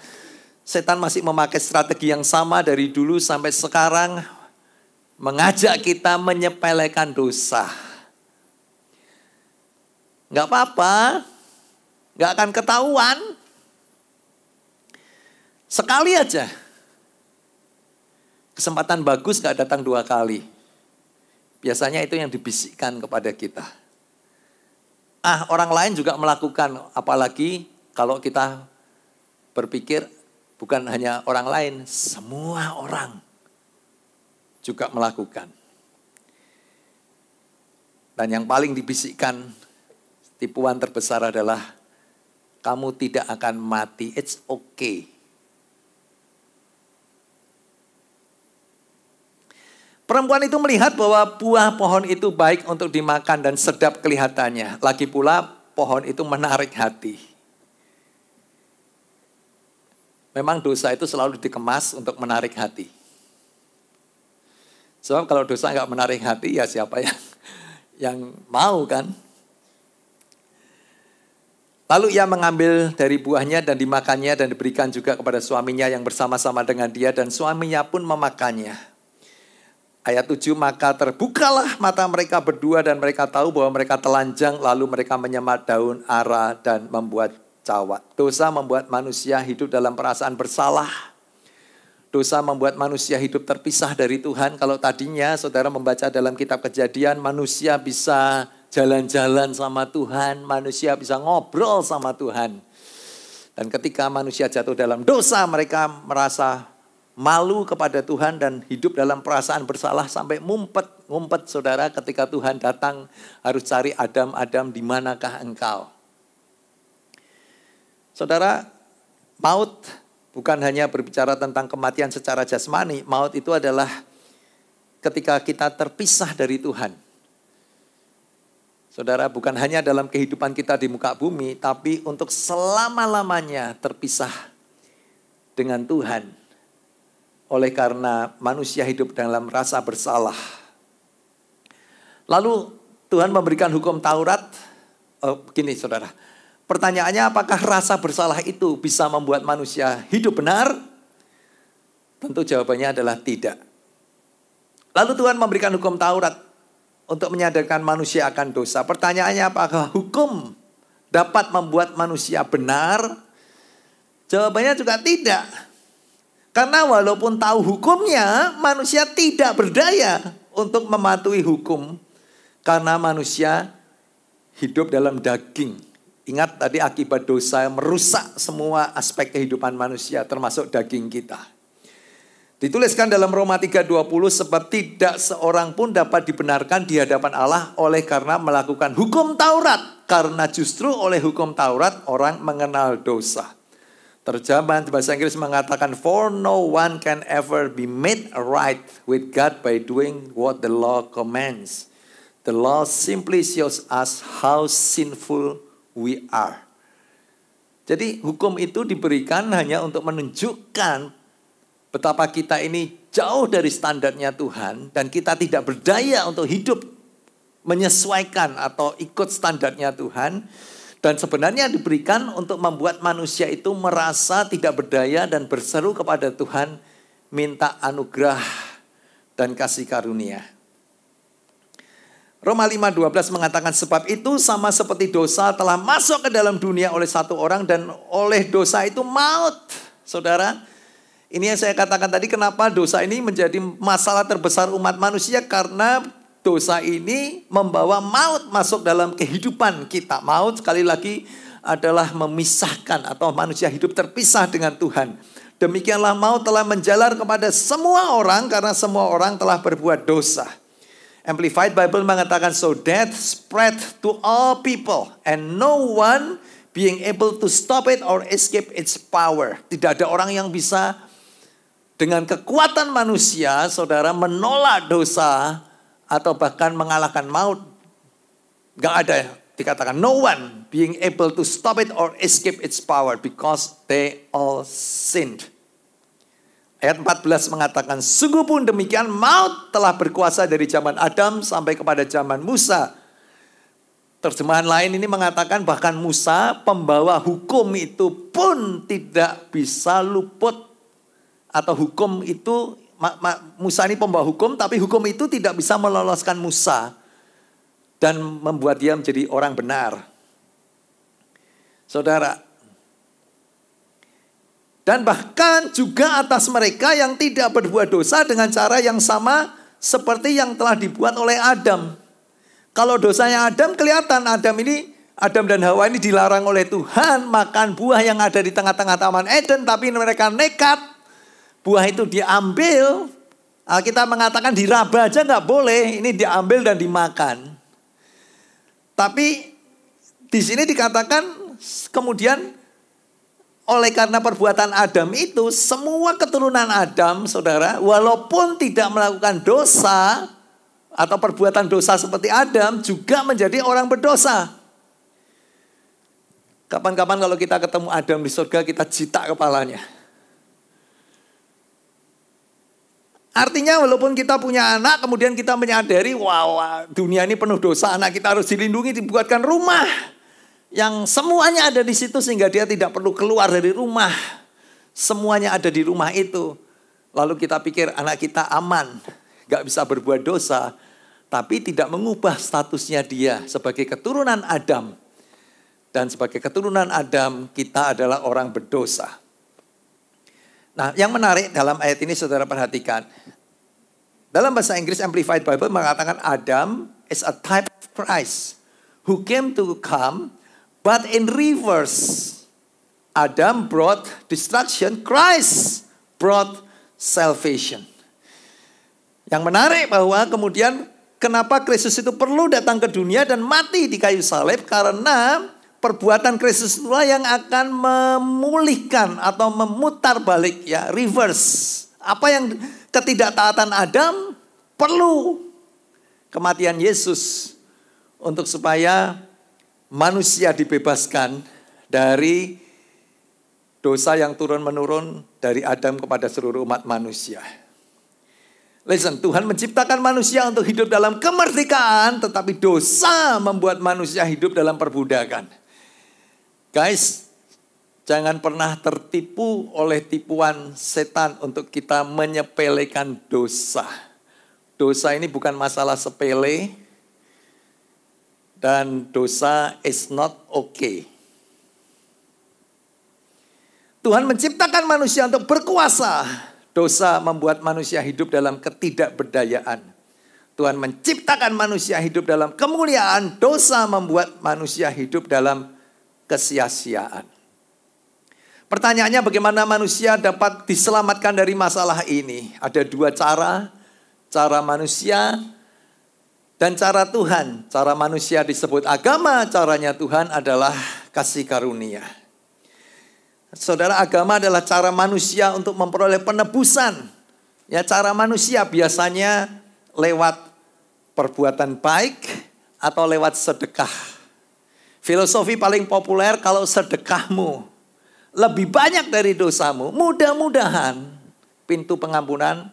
Setan masih memakai strategi yang sama dari dulu sampai sekarang, mengajak kita menyepelekan dosa. Gak apa-apa, gak akan ketahuan. Sekali aja. Kesempatan bagus gak datang 2 kali. Biasanya itu yang dibisikkan kepada kita. Orang lain juga melakukan, apalagi kalau kita berpikir bukan hanya orang lain, semua orang juga melakukan. Dan yang paling dibisikkan, tipuan terbesar adalah kamu tidak akan mati, it's okay. Perempuan itu melihat bahwa buah pohon itu baik untuk dimakan dan sedap kelihatannya. Lagi pula pohon itu menarik hati. Memang dosa itu selalu dikemas untuk menarik hati. Sebab kalau dosa nggak menarik hati, ya siapa yang mau kan? Lalu ia mengambil dari buahnya dan dimakannya dan diberikan juga kepada suaminya yang bersama-sama dengan dia, dan suaminya pun memakannya. Ayat 7, maka terbukalah mata mereka berdua dan mereka tahu bahwa mereka telanjang, lalu mereka menyemat daun ara dan membuat cawat. Dosa membuat manusia hidup dalam perasaan bersalah. Dosa membuat manusia hidup terpisah dari Tuhan. Kalau tadinya saudara membaca dalam kitab Kejadian, manusia bisa jalan-jalan sama Tuhan, manusia bisa ngobrol sama Tuhan. Dan ketika manusia jatuh dalam dosa, mereka merasa malu kepada Tuhan dan hidup dalam perasaan bersalah sampai ngumpet saudara, ketika Tuhan datang harus cari Adam, Adam di manakah engkau? Saudara, maut bukan hanya berbicara tentang kematian secara jasmani, maut itu adalah ketika kita terpisah dari Tuhan. Saudara, bukan hanya dalam kehidupan kita di muka bumi, tapi untuk selama-lamanya terpisah dengan Tuhan. Oleh karena manusia hidup dalam rasa bersalah. Lalu Tuhan memberikan hukum Taurat. Begini saudara, pertanyaannya apakah rasa bersalah itu bisa membuat manusia hidup benar? Tentu jawabannya adalah tidak. Lalu Tuhan memberikan hukum Taurat untuk menyadarkan manusia akan dosa. Pertanyaannya apakah hukum dapat membuat manusia benar? Jawabannya juga tidak. Karena walaupun tahu hukumnya, manusia tidak berdaya untuk mematuhi hukum. Karena manusia hidup dalam daging. Ingat tadi akibat dosa merusak semua aspek kehidupan manusia, termasuk daging kita. Dituliskan dalam Roma 3:20, sebab tidak seorang pun dapat dibenarkan di hadapan Allah oleh karena melakukan hukum Taurat. Karena justru oleh hukum Taurat orang mengenal dosa. Terjemahan bahasa Inggris mengatakan, for no one can ever be made right with God by doing what the law commands. The law simply shows us how sinful we are. Jadi hukum itu diberikan hanya untuk menunjukkan betapa kita ini jauh dari standarnya Tuhan dan kita tidak berdaya untuk hidup menyesuaikan atau ikut standarnya Tuhan. Dan sebenarnya diberikan untuk membuat manusia itu merasa tidak berdaya dan berseru kepada Tuhan, minta anugerah dan kasih karunia. Roma 5:12 mengatakan, sebab itu sama seperti dosa telah masuk ke dalam dunia oleh satu orang dan oleh dosa itu maut. Saudara, ini yang saya katakan tadi, kenapa dosa ini menjadi masalah terbesar umat manusia, karena dosa ini membawa maut masuk dalam kehidupan kita. Maut sekali lagi adalah memisahkan atau manusia hidup terpisah dengan Tuhan. Demikianlah maut telah menjalar kepada semua orang karena semua orang telah berbuat dosa. Amplified Bible mengatakan, so death spread to all people and no one being able to stop it or escape its power. Tidak ada orang yang bisa dengan kekuatan manusia, saudara, menolak dosa atau bahkan mengalahkan maut. Gak ada, dikatakan no one being able to stop it or escape its power because they all sinned. Ayat 14 mengatakan, sungguh pun demikian maut telah berkuasa dari zaman Adam sampai kepada zaman Musa. Terjemahan lain ini mengatakan bahkan Musa, pembawa hukum itu pun tidak bisa luput. Atau hukum itu, Musa ini pembawa hukum, tapi hukum itu tidak bisa meloloskan Musa dan membuat dia menjadi orang benar. Saudara, dan bahkan juga atas mereka yang tidak berbuat dosa dengan cara yang sama seperti yang telah dibuat oleh Adam. Kalau dosanya Adam, kelihatan Adam dan Hawa ini dilarang oleh Tuhan makan buah yang ada di tengah-tengah Taman Eden, tapi mereka nekat. Buah itu diambil, Alkitab mengatakan diraba aja nggak boleh, ini diambil dan dimakan. Tapi di sini dikatakan kemudian oleh karena perbuatan Adam itu, semua keturunan Adam, saudara, walaupun tidak melakukan dosa atau perbuatan dosa seperti Adam, juga menjadi orang berdosa. Kapan-kapan kalau kita ketemu Adam di surga, kita jitak kepalanya. Artinya walaupun kita punya anak, kemudian kita menyadari, wah, dunia ini penuh dosa, anak kita harus dilindungi, dibuatkan rumah yang semuanya ada di situ sehingga dia tidak perlu keluar dari rumah. Semuanya ada di rumah itu. Lalu kita pikir anak kita aman, gak bisa berbuat dosa, tapi tidak mengubah statusnya dia sebagai keturunan Adam. Dan sebagai keturunan Adam, kita adalah orang berdosa. Nah, yang menarik dalam ayat ini saudara perhatikan. Dalam bahasa Inggris Amplified Bible mengatakan Adam is a type of Christ who came to come, but in reverse. Adam brought destruction, Christ brought salvation. Yang menarik bahwa kemudian kenapa Kristus itu perlu datang ke dunia dan mati di kayu salib, karena perbuatan Kristus itulah yang akan memulihkan atau memutar balik, ya, reverse. Apa yang ketidaktaatan Adam perlu kematian Yesus untuk supaya manusia dibebaskan dari dosa yang turun-menurun dari Adam kepada seluruh umat manusia. Listen, Tuhan menciptakan manusia untuk hidup dalam kemerdekaan, tetapi dosa membuat manusia hidup dalam perbudakan. Guys, jangan pernah tertipu oleh tipuan setan untuk kita menyepelekan dosa. Dosa ini bukan masalah sepele, dan dosa is not okay. Tuhan menciptakan manusia untuk berkuasa. Dosa membuat manusia hidup dalam ketidakberdayaan. Tuhan menciptakan manusia hidup dalam kemuliaan. Dosa membuat manusia hidup dalam kesia-siaan. Pertanyaannya, bagaimana manusia dapat diselamatkan dari masalah ini? Ada dua cara. Cara manusia dan cara Tuhan. Cara manusia disebut agama, caranya Tuhan adalah kasih karunia. Saudara, agama adalah cara manusia untuk memperoleh penebusan. Ya, cara manusia biasanya lewat perbuatan baik atau lewat sedekah. Filosofi paling populer, kalau sedekahmu lebih banyak dari dosamu, mudah-mudahan pintu pengampunan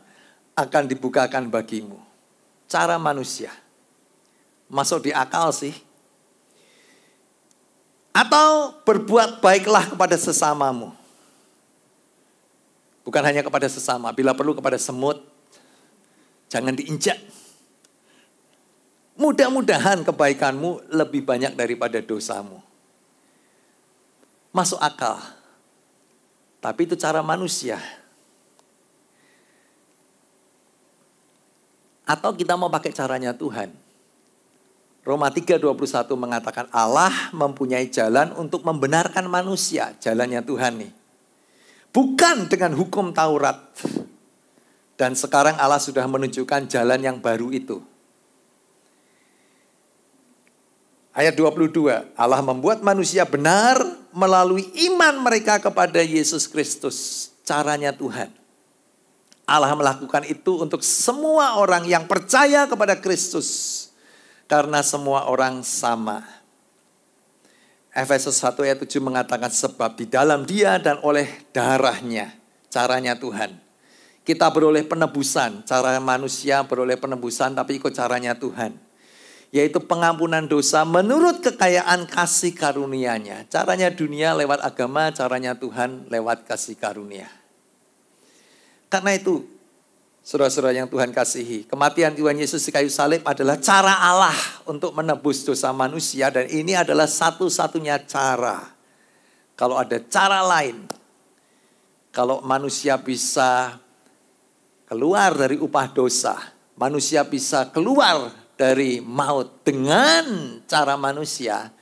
akan dibukakan bagimu. Cara manusia. Masuk di akal sih. Atau berbuat baiklah kepada sesamamu. Bukan hanya kepada sesama, bila perlu kepada semut. Jangan diinjak. Mudah-mudahan kebaikanmu lebih banyak daripada dosamu. Masuk akal. Tapi itu cara manusia. Atau kita mau pakai caranya Tuhan. Roma 3:21 mengatakan Allah mempunyai jalan untuk membenarkan manusia. Jalannya Tuhan nih. Bukan dengan hukum Taurat. Dan sekarang Allah sudah menunjukkan jalan yang baru itu. Ayat 22. Allah membuat manusia benar melalui iman mereka kepada Yesus Kristus. Caranya Tuhan. Allah melakukan itu untuk semua orang yang percaya kepada Kristus. Karena semua orang sama. Efesus 1 ayat 7 mengatakan sebab di dalam Dia dan oleh darahnya. Caranya Tuhan. Kita beroleh penebusan. Cara manusia beroleh penebusan tapi ikut caranya Tuhan. Yaitu pengampunan dosa menurut kekayaan kasih karunia-Nya. Caranya dunia lewat agama, caranya Tuhan lewat kasih karunia. Karena itu, saudara-saudara yang Tuhan kasihi, kematian Tuhan Yesus di kayu salib adalah cara Allah untuk menebus dosa manusia. Dan ini adalah satu-satunya cara. Kalau ada cara lain, kalau manusia bisa keluar dari upah dosa, manusia bisa keluar dari maut dengan cara manusia,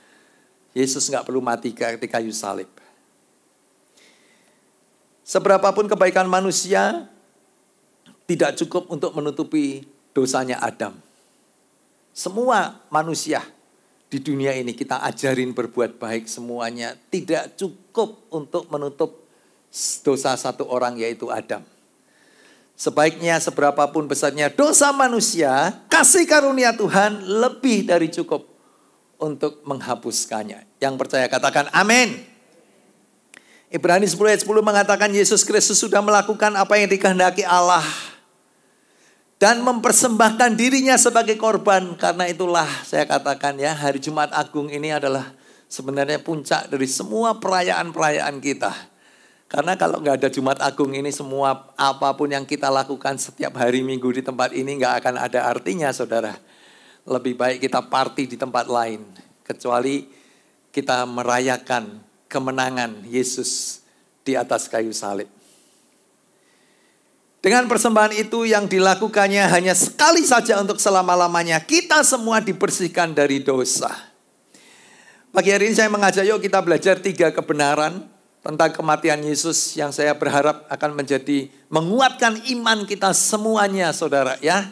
Yesus nggak perlu mati di kayu salib. Seberapapun kebaikan manusia, tidak cukup untuk menutupi dosanya Adam. Semua manusia di dunia ini kita ajarin berbuat baik semuanya. Tidak cukup untuk menutup dosa satu orang, yaitu Adam. Sebaiknya seberapapun besarnya dosa manusia, kasih karunia Tuhan lebih dari cukup untuk menghapuskannya. Yang percaya katakan amin. Ibrani 10 ayat 10 mengatakan Yesus Kristus sudah melakukan apa yang dikehendaki Allah dan mempersembahkan dirinya sebagai korban. Karena itulah saya katakan ya, hari Jumat Agung ini adalah sebenarnya puncak dari semua perayaan-perayaan kita. Karena kalau nggak ada Jumat Agung ini, semua apapun yang kita lakukan setiap hari Minggu di tempat ini nggak akan ada artinya, saudara. Lebih baik kita party di tempat lain. Kecuali kita merayakan kemenangan Yesus di atas kayu salib. Dengan persembahan itu yang dilakukannya hanya sekali saja untuk selama-lamanya. Kita semua dibersihkan dari dosa. Pagi hari ini saya mengajak yuk kita belajar 3 kebenaran tentang kematian Yesus yang saya berharap akan menguatkan iman kita semuanya, saudara ya.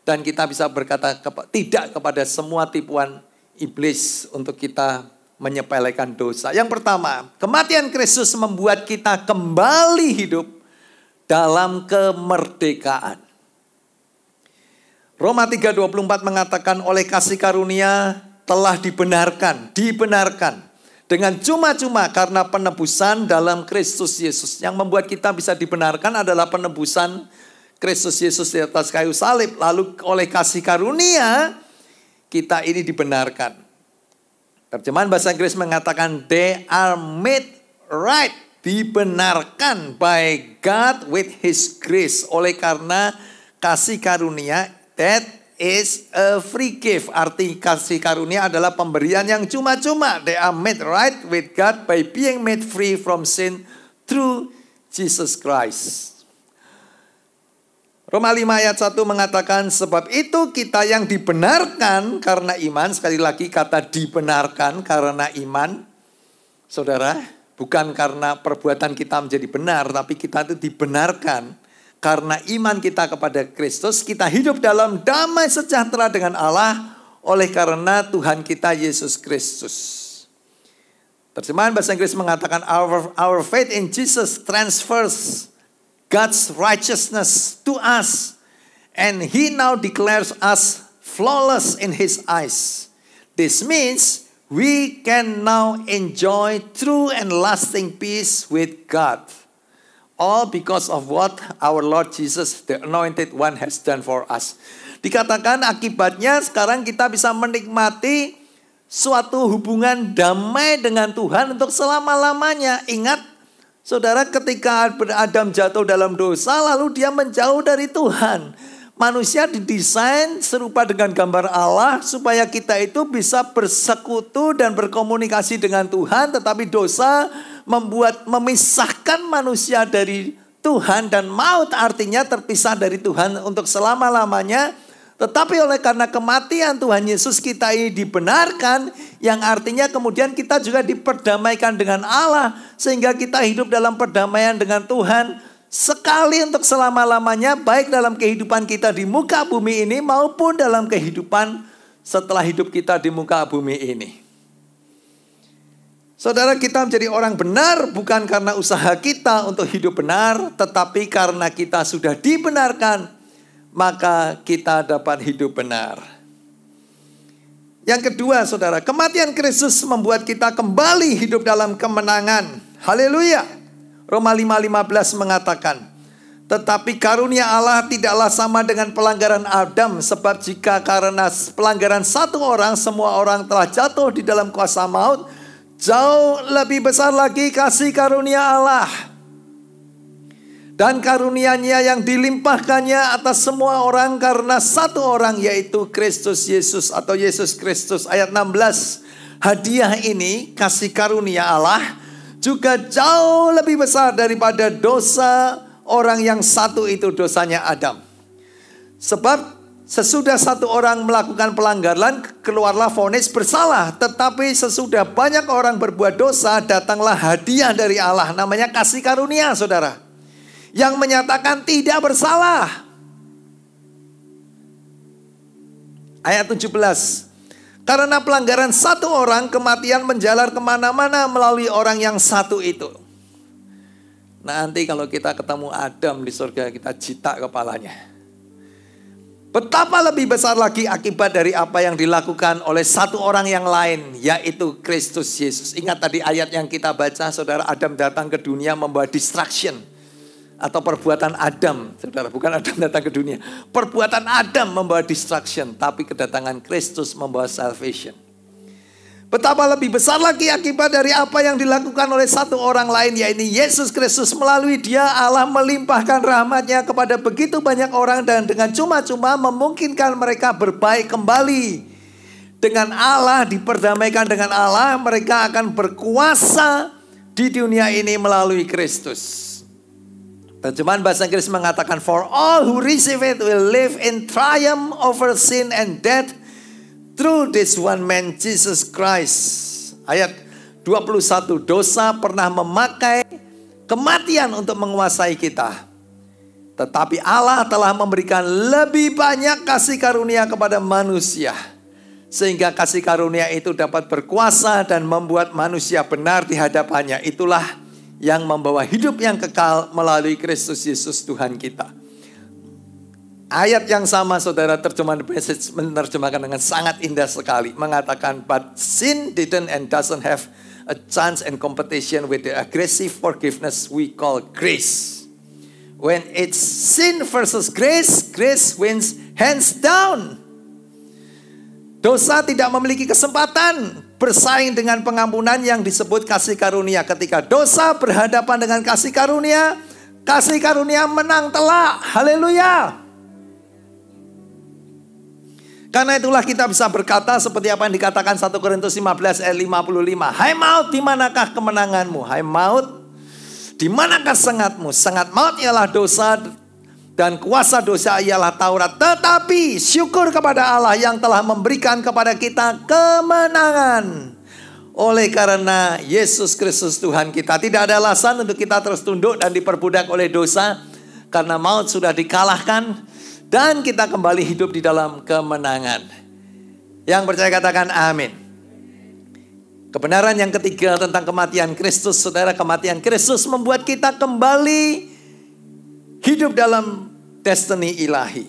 Dan kita bisa berkata tidak kepada semua tipuan iblis untuk kita menyepelekan dosa. Yang pertama, kematian Kristus membuat kita kembali hidup dalam kemerdekaan. Roma 3:24 mengatakan oleh kasih karunia telah dibenarkan dengan cuma-cuma karena penebusan dalam Kristus Yesus. Yang membuat kita bisa dibenarkan adalah penebusan Kristus Yesus di atas kayu salib. Lalu oleh kasih karunia kita ini dibenarkan. Terjemahan bahasa Inggris mengatakan they are made right. Dibenarkan by God with His grace. Oleh karena kasih karunia, that is a free gift. Arti kasih karunia adalah pemberian yang cuma-cuma. They are made right with God by being made free from sin through Jesus Christ. Roma 5 ayat 1 mengatakan sebab itu kita yang dibenarkan karena iman. Sekali lagi kata dibenarkan karena iman. Saudara, bukan karena perbuatan kita menjadi benar, tapi kita itu dibenarkan karena iman kita kepada Kristus. Kita hidup dalam damai sejahtera dengan Allah oleh karena Tuhan kita Yesus Kristus. Terjemahan bahasa Inggris mengatakan our faith in Jesus transfers God's righteousness to us, and He now declares us flawless in His eyes. This means we can now enjoy true and lasting peace with God. All because of what our Lord Jesus, the Anointed One, has done for us. Dikatakan akibatnya sekarang kita bisa menikmati suatu hubungan damai dengan Tuhan untuk selama-lamanya. Ingat, saudara, ketika Adam jatuh dalam dosa, lalu dia menjauh dari Tuhan. Manusia didesain serupa dengan gambar Allah supaya kita itu bisa bersekutu dan berkomunikasi dengan Tuhan. Tetapi dosa memisahkan manusia dari Tuhan, dan maut artinya terpisah dari Tuhan untuk selama-lamanya. Tetapi oleh karena kematian Tuhan Yesus kita ini dibenarkan, yang artinya kemudian kita juga diperdamaikan dengan Allah. Sehingga kita hidup dalam perdamaian dengan Tuhan sekali untuk selama-lamanya, baik dalam kehidupan kita di muka bumi ini maupun dalam kehidupan setelah hidup kita di muka bumi ini. Saudara, kita menjadi orang benar bukan karena usaha kita untuk hidup benar, tetapi karena kita sudah dibenarkan, maka kita dapat hidup benar. Yang kedua, saudara, kematian Kristus membuat kita kembali hidup dalam kemenangan. Haleluya. Roma 5:15 mengatakan, tetapi karunia Allah tidaklah sama dengan pelanggaran Adam, sebab jika karena pelanggaran satu orang semua orang telah jatuh di dalam kuasa maut, jauh lebih besar lagi kasih karunia Allah dan karunia-Nya yang dilimpahkannya atas semua orang karena satu orang, yaitu Kristus Yesus atau Yesus Kristus. Ayat 16, hadiah ini, kasih karunia Allah, juga jauh lebih besar daripada dosa orang yang satu itu, dosanya Adam. Sebab sesudah satu orang melakukan pelanggaran, keluarlah vonis bersalah. Tetapi sesudah banyak orang berbuat dosa, datanglah hadiah dari Allah, namanya kasih karunia, saudara, yang menyatakan tidak bersalah. Ayat 17, karena pelanggaran satu orang, kematian menjalar kemana-mana melalui orang yang satu itu. Nanti kalau kita ketemu Adam di surga, kita jitak kepalanya. Betapa lebih besar lagi akibat dari apa yang dilakukan oleh satu orang yang lain, yaitu Kristus Yesus. Ingat tadi ayat yang kita baca, saudara, Adam datang ke dunia membawa distraction. Atau perbuatan Adam, saudara, bukan Adam datang ke dunia. Perbuatan Adam membawa distraction, tapi kedatangan Kristus membawa salvation. Betapa lebih besar lagi akibat dari apa yang dilakukan oleh satu orang lain, yaitu Yesus Kristus. Melalui Dia Allah melimpahkan rahmat-Nya kepada begitu banyak orang, dan dengan cuma-cuma memungkinkan mereka berbaik kembali dengan Allah, diperdamaikan dengan Allah. Mereka akan berkuasa di dunia ini melalui Kristus. Terjemahan bahasa Inggris mengatakan, for all who receive it will live in triumph over sin and death through this one man, Jesus Christ. Ayat 21, dosa pernah memakai kematian untuk menguasai kita. Tetapi Allah telah memberikan lebih banyak kasih karunia kepada manusia, sehingga kasih karunia itu dapat berkuasa dan membuat manusia benar di hadapannya. Itulah yang membawa hidup yang kekal melalui Kristus Yesus Tuhan kita. Ayat yang sama, saudara, terjemahan Message menerjemahkan dengan sangat indah sekali. Mengatakan, but sin didn't and doesn't have a chance and competition with the aggressive forgiveness we call grace. When it's sin versus grace, grace wins hands down. Dosa tidak memiliki kesempatan bersaing dengan pengampunan yang disebut kasih karunia. Ketika dosa berhadapan dengan kasih karunia menang telak. Haleluya. Karena itulah kita bisa berkata seperti apa yang dikatakan 1 Korintus 15 ayat 55. Hai maut, di manakah kemenanganmu? Hai maut, di manakah sengatmu? Sengat maut ialah dosa, dan kuasa dosa ialah Taurat. Tetapi syukur kepada Allah yang telah memberikan kepada kita kemenangan oleh karena Yesus Kristus Tuhan kita. Tidak ada alasan untuk kita terus tunduk dan diperbudak oleh dosa, karena maut sudah dikalahkan dan kita kembali hidup di dalam kemenangan. Yang percaya katakan amin. Kebenaran yang ketiga tentang kematian Kristus, saudara, kematian Kristus membuat kita kembali hidup dalam destiny ilahi.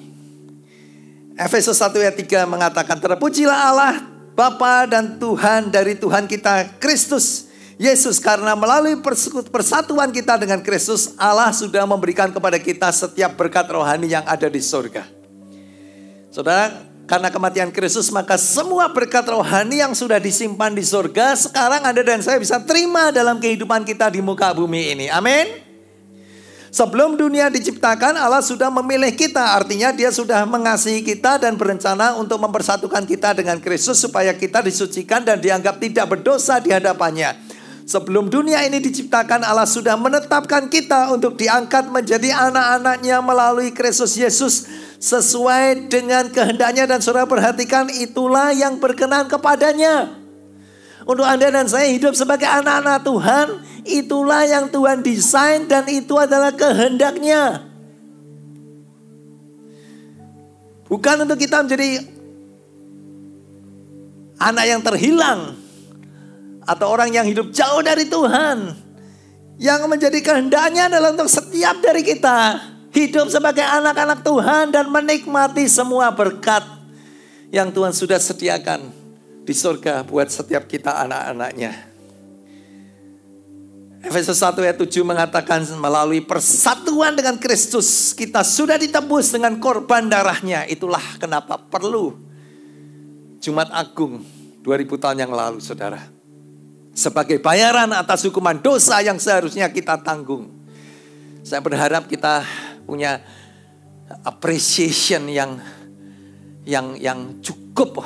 Efesus 1 ayat 3 mengatakan, terpujilah Allah Bapa dan Tuhan dari Tuhan kita Kristus Yesus, karena melalui persatuan kita dengan Kristus, Allah sudah memberikan kepada kita setiap berkat rohani yang ada di surga. Saudara, karena kematian Kristus, maka semua berkat rohani yang sudah disimpan di surga, sekarang Anda dan saya bisa terima dalam kehidupan kita di muka bumi ini. Amin. Sebelum dunia diciptakan, Allah sudah memilih kita. Artinya Dia sudah mengasihi kita dan berencana untuk mempersatukan kita dengan Kristus, supaya kita disucikan dan dianggap tidak berdosa di hadapannya. Sebelum dunia ini diciptakan, Allah sudah menetapkan kita untuk diangkat menjadi anak-anak-Nya melalui Kristus Yesus sesuai dengan kehendaknya. Dan saudara perhatikan, itulah yang berkenan kepadanya. Untuk Anda dan saya hidup sebagai anak-anak Tuhan, itulah yang Tuhan desain dan itu adalah kehendaknya. Bukan untuk kita menjadi anak yang terhilang atau orang yang hidup jauh dari Tuhan. Yang menjadi kehendaknya adalah untuk setiap dari kita hidup sebagai anak-anak Tuhan dan menikmati semua berkat yang Tuhan sudah sediakan di surga buat setiap kita anak-anaknya. Efesus 1 ayat 7 mengatakan, melalui persatuan dengan Kristus kita sudah ditebus dengan korban darahnya. Itulah kenapa perlu Jumat Agung 2000 tahun yang lalu, saudara. Sebagai bayaran atas hukuman dosa yang seharusnya kita tanggung. Saya berharap kita punya appreciation yang cukup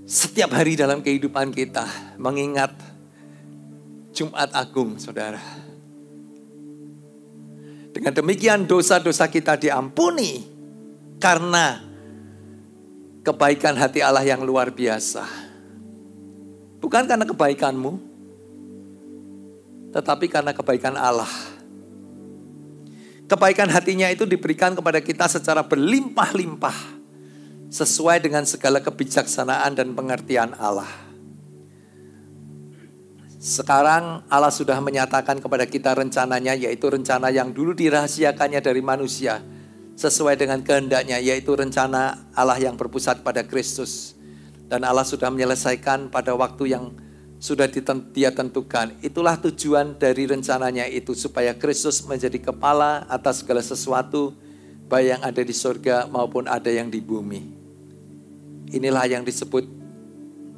setiap hari dalam kehidupan kita, mengingat Jumat Agung, saudara. Dengan demikian dosa-dosa kita diampuni karena kebaikan hati Allah yang luar biasa. Bukan karena kebaikanmu, tetapi karena kebaikan Allah. Kebaikan hatinya itu diberikan kepada kita secara berlimpah-limpah, sesuai dengan segala kebijaksanaan dan pengertian Allah. Sekarang Allah sudah menyatakan kepada kita rencananya, yaitu rencana yang dulu dirahasiakannya dari manusia sesuai dengan kehendaknya, yaitu rencana Allah yang berpusat pada Kristus. Dan Allah sudah menyelesaikan pada waktu yang sudah Dia tentukan. Itulah tujuan dari rencananya itu, supaya Kristus menjadi kepala atas segala sesuatu, baik yang ada di surga maupun ada yang di bumi. Inilah yang disebut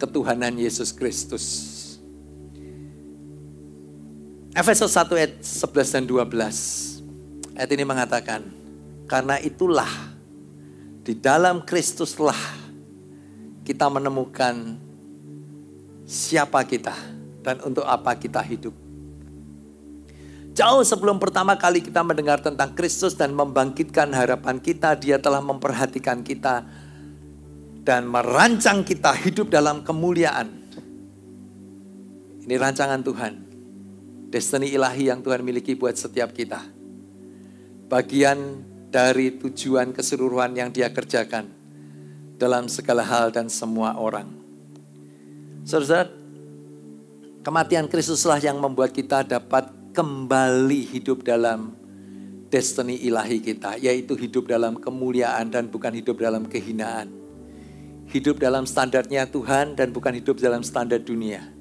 ketuhanan Yesus Kristus. Efesus 1 ayat 11 dan 12. Ayat ini mengatakan, karena itulah di dalam Kristuslah kita menemukan siapa kita dan untuk apa kita hidup. Jauh sebelum pertama kali kita mendengar tentang Kristus dan membangkitkan harapan kita, Dia telah memperhatikan kita dan merancang kita hidup dalam kemuliaan. Ini rancangan Tuhan. Destiny ilahi yang Tuhan miliki buat setiap kita. Bagian dari tujuan keseluruhan yang Dia kerjakan dalam segala hal dan semua orang. Saudara, kematian Kristuslah yang membuat kita dapat kembali hidup dalam destiny ilahi kita, yaitu hidup dalam kemuliaan dan bukan hidup dalam kehinaan. Hidup dalam standarnya Tuhan dan bukan hidup dalam standar dunia.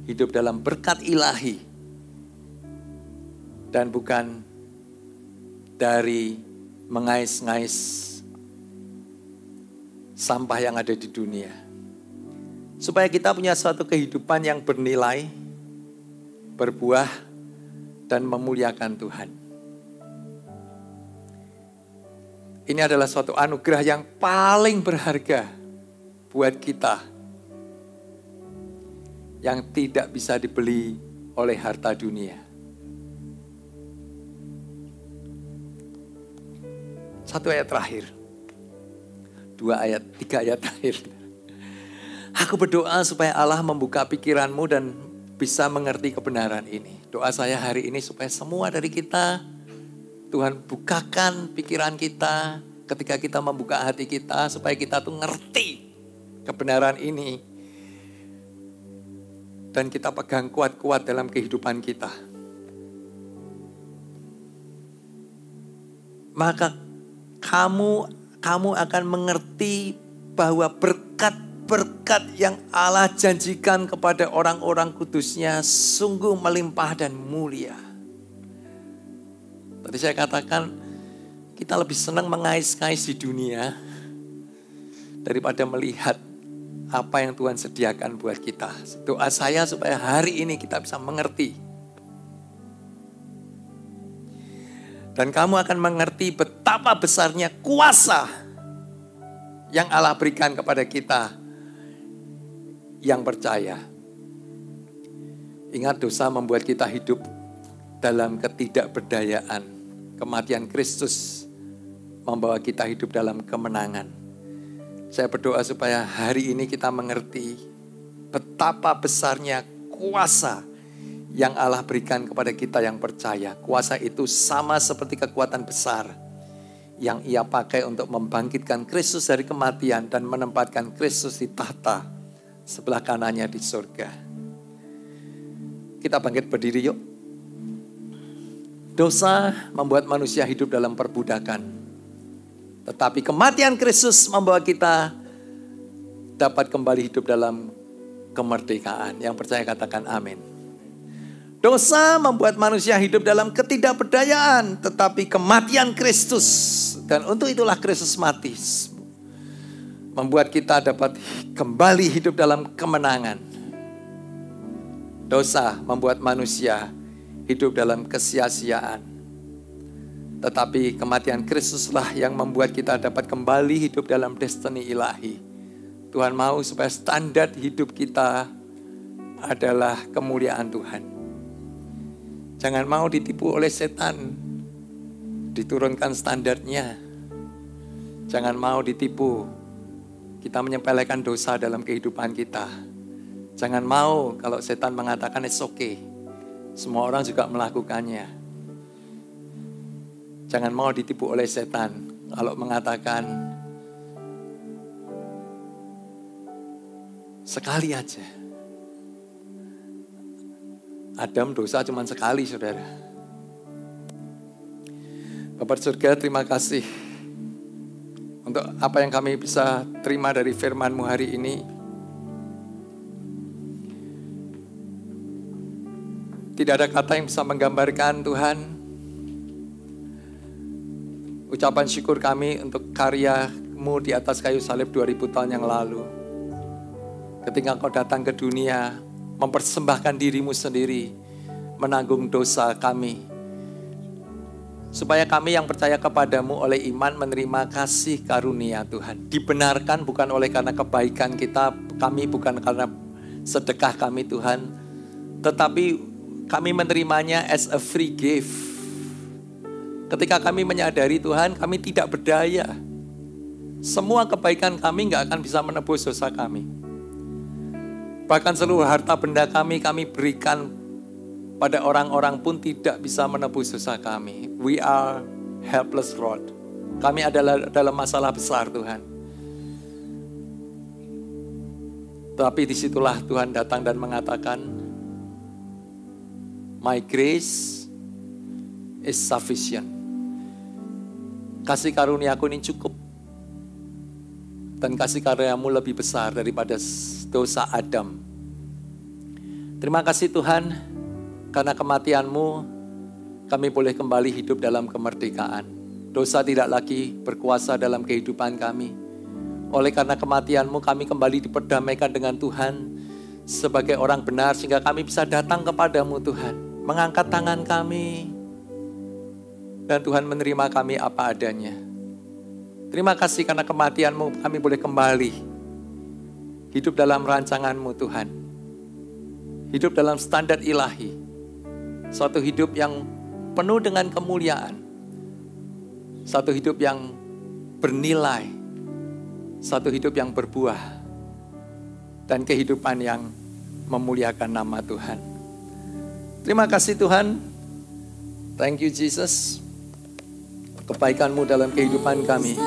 Hidup dalam berkat ilahi dan bukan dari mengais-ngais sampah yang ada di dunia. Supaya kita punya suatu kehidupan yang bernilai, berbuah, dan memuliakan Tuhan. Ini adalah suatu anugerah yang paling berharga buat kita, yang tidak bisa dibeli oleh harta dunia. Satu ayat terakhir. 3 ayat terakhir. Aku berdoa supaya Allah membuka pikiranmu dan bisa mengerti kebenaran ini. Doa saya hari ini supaya semua dari kita, Tuhan bukakan pikiran kita ketika kita membuka hati kita, supaya kita tuh ngerti kebenaran ini. Dan kita pegang kuat-kuat dalam kehidupan kita. Maka kamu akan mengerti bahwa berkat-berkat yang Allah janjikan kepada orang-orang kudusnya sungguh melimpah dan mulia. Tadi saya katakan kita lebih senang mengais-ngais di dunia daripada melihat apa yang Tuhan sediakan buat kita. Doa saya supaya hari ini kita bisa mengerti. Dan kamu akan mengerti betapa besarnya kuasa yang Allah berikan kepada kita yang percaya. Ingat, dosa membuat kita hidup dalam ketidakberdayaan. Kematian Kristus membawa kita hidup dalam kemenangan. Saya berdoa supaya hari ini kita mengerti betapa besarnya kuasa yang Allah berikan kepada kita yang percaya. Kuasa itu sama seperti kekuatan besar yang Ia pakai untuk membangkitkan Kristus dari kematian dan menempatkan Kristus di tahta sebelah kanannya di surga. Kita bangkit berdiri yuk. Dosa membuat manusia hidup dalam perbudakan. Tetapi kematian Kristus membawa kita dapat kembali hidup dalam kemerdekaan. Yang percaya katakan amin. Dosa membuat manusia hidup dalam ketidakberdayaan, tetapi kematian Kristus, dan untuk itulah Kristus mati, membuat kita dapat kembali hidup dalam kemenangan. Dosa membuat manusia hidup dalam kesia-siaan, tetapi kematian Kristuslah yang membuat kita dapat kembali hidup dalam destiny ilahi. Tuhan mau supaya standar hidup kita adalah kemuliaan Tuhan. Jangan mau ditipu oleh setan, diturunkan standarnya. Jangan mau ditipu, kita menyepelekan dosa dalam kehidupan kita. Jangan mau kalau setan mengatakan it's okay, semua orang juga melakukannya. Jangan mau ditipu oleh setan kalau mengatakan sekali aja. Adam dosa cuma sekali, saudara. Bapa surga, terima kasih untuk apa yang kami bisa terima dari firman-Mu hari ini. Tidak ada kata yang bisa menggambarkan Tuhan ucapan syukur kami untuk karya-Mu di atas kayu salib 2000 tahun yang lalu. Ketika Engkau datang ke dunia, mempersembahkan diri-Mu sendiri, menanggung dosa kami. Supaya kami yang percaya kepadamu oleh iman menerima kasih karunia Tuhan. Dibenarkan bukan oleh karena kebaikan kita, kami bukan karena sedekah kami Tuhan. Tetapi kami menerimanya as a free gift. Ketika kami menyadari Tuhan, kami tidak berdaya. Semua kebaikan kami gak akan bisa menebus dosa kami. Bahkan seluruh harta benda kami berikan pada orang-orang pun tidak bisa menebus dosa kami. We are helpless, Lord. Kami adalah dalam masalah besar, Tuhan. Tapi disitulah Tuhan datang dan mengatakan, My grace is sufficient. Kasih karuniaku ini cukup. Dan kasih karuniamu lebih besar daripada dosa Adam. Terima kasih Tuhan. Karena kematian-Mu, kami boleh kembali hidup dalam kemerdekaan. Dosa tidak lagi berkuasa dalam kehidupan kami. Oleh karena kematian-Mu, kami kembali diperdamaikan dengan Tuhan sebagai orang benar, sehingga kami bisa datang kepadamu Tuhan. Mengangkat tangan kami, dan Tuhan menerima kami apa adanya. Terima kasih karena kematian-Mu, kami boleh kembali hidup dalam rancangan-Mu Tuhan. Hidup dalam standar ilahi. Suatu hidup yang penuh dengan kemuliaan. Satu hidup yang bernilai. Satu hidup yang berbuah. Dan kehidupan yang memuliakan nama Tuhan. Terima kasih Tuhan. Thank you Jesus. Kebaikan-Mu dalam kehidupan kami.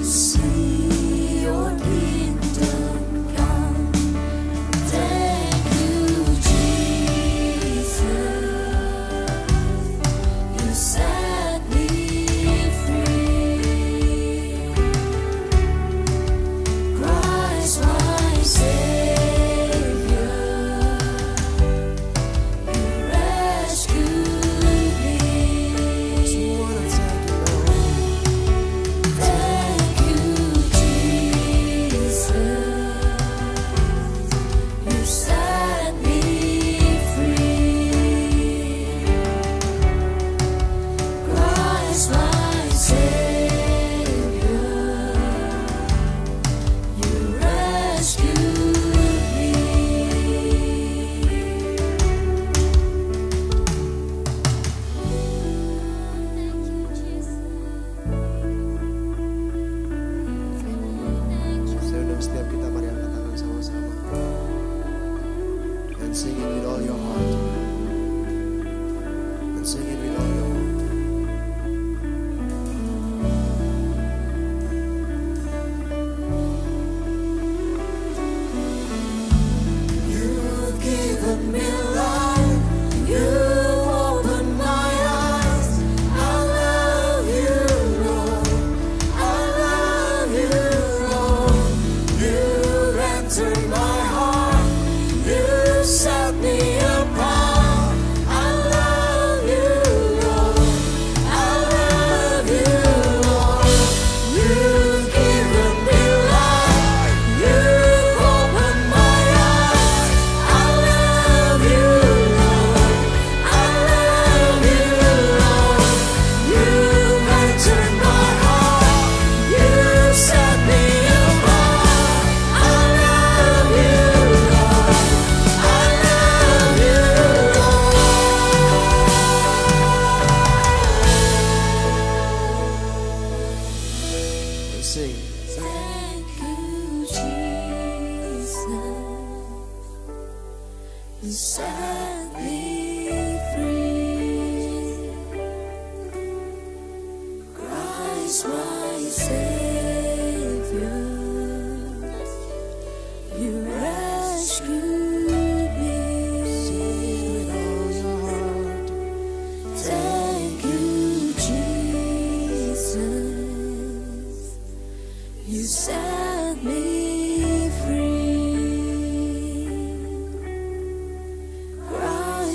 See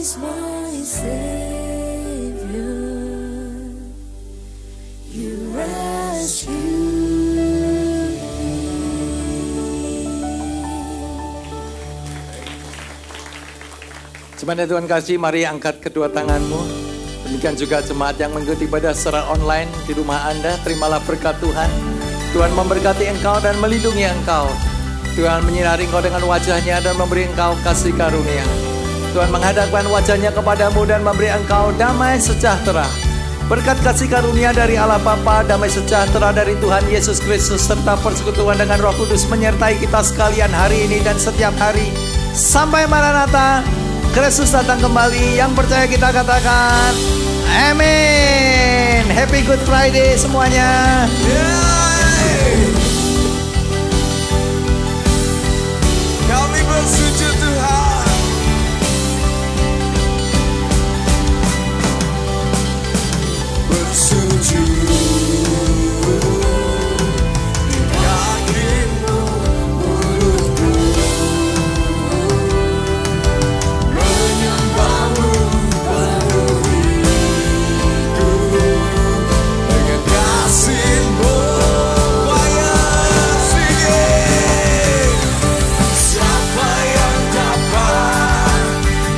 is my Savior. You rescue. Jemaat Tuhan kasih, mari angkat kedua tanganmu. Demikian juga jemaat yang mengikuti ibadah secara online di rumah Anda, terimalah berkat Tuhan. Tuhan memberkati engkau dan melindungi engkau. Tuhan menyinari engkau dengan wajahnya dan memberi engkau kasih karunia. Tuhan menghadapkan wajahnya kepadamu dan memberi engkau damai sejahtera. Berkat kasih karunia dari Allah Bapa, damai sejahtera dari Tuhan Yesus Kristus, serta persekutuan dengan Roh Kudus menyertai kita sekalian hari ini dan setiap hari. Sampai Maranatha, Kristus datang kembali. Yang percaya kita katakan amin. Happy Good Friday semuanya. Kami bersujud Tuhan. Bersujud di kakimu, mulutku menyembahmu penuhi dengan kasih-Mu. Siapa yang dapat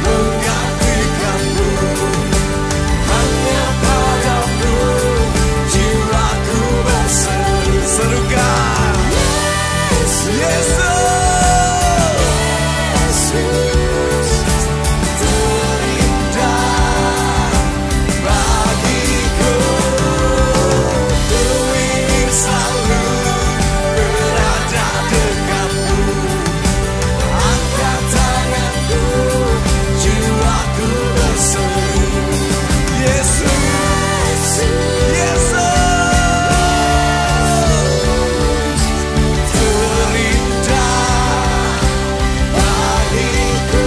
menggantikanmu? Hanya padamu jiwaku berseru. Serukan Yesus, terindah bagiku. Ku ingin selalu berada dekatmu. Angkat tanganku, jiwaku berseru. Yesus, terindah bagiku.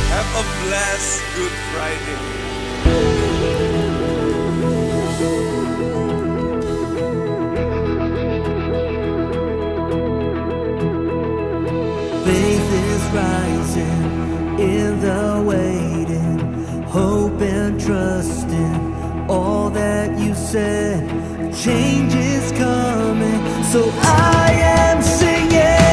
Have a blessed Good Friday. Faith is rising in the waiting, hope and trust in all that you said. Change is coming, so I am singing.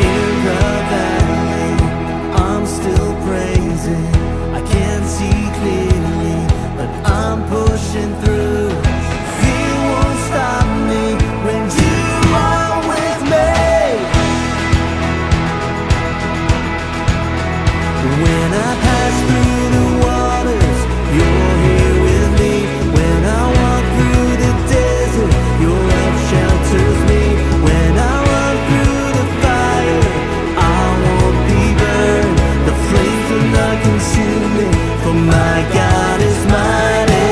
In the valley, I'm still praising. I can't see clearly, but I'm pushing through. Fear won't stop me when you are with me. When I pass through the waters, you're here with me. When I walk through the desert, your love shelters me. When I run through the fire, I won't be burned. The flames will not consume me, for my God is mighty.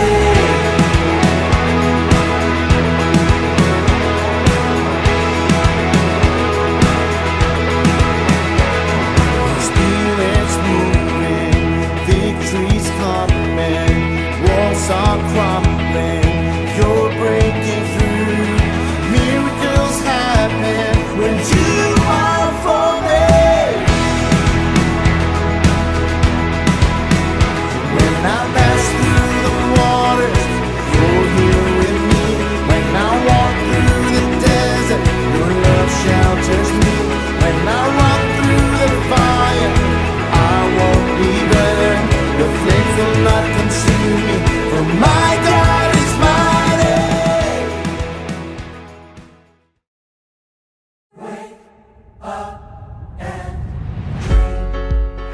Spirit's moving, victory's coming, walls are crumbling, you're breaking through, miracles happen when you are for me. When I pass through the waters, you're here with me. When I walk through the desert, your love shelters me. When I run through the fire, I won't be burned. The flames will not consume me, for my God is mighty.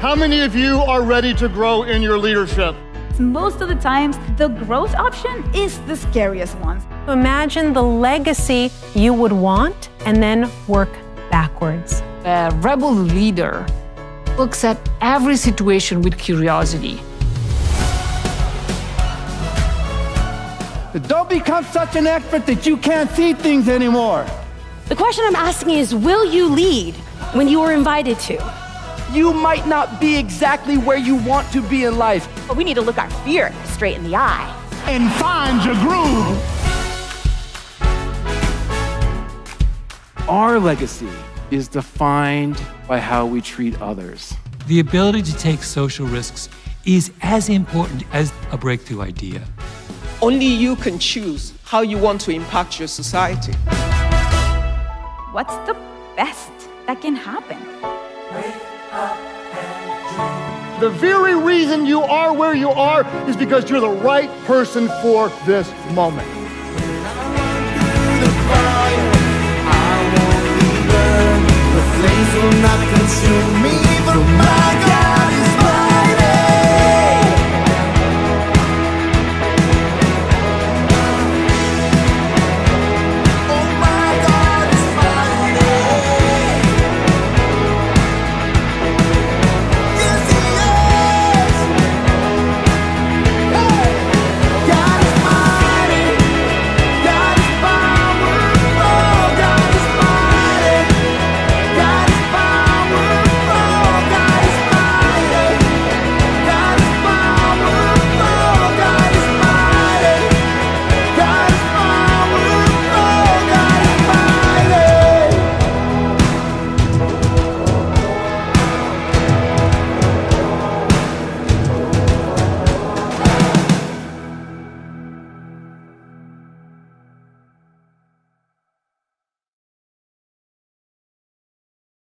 How many of you are ready to grow in your leadership? Most of the times, the growth option is the scariest one. Imagine the legacy you would want and then work backwards. A rebel leader looks at every situation with curiosity. Don't become such an expert that you can't see things anymore. The question I'm asking is, will you lead when you are invited to? You might not be exactly where you want to be in life. But we need to look our fear straight in the eye. And find your groove. Our legacy is defined by how we treat others. The ability to take social risks is as important as a breakthrough idea. Only you can choose how you want to impact your society. What's the best that can happen? The very reason you are where you are is because you're the right person for this moment. The flames will not consume me, for my God.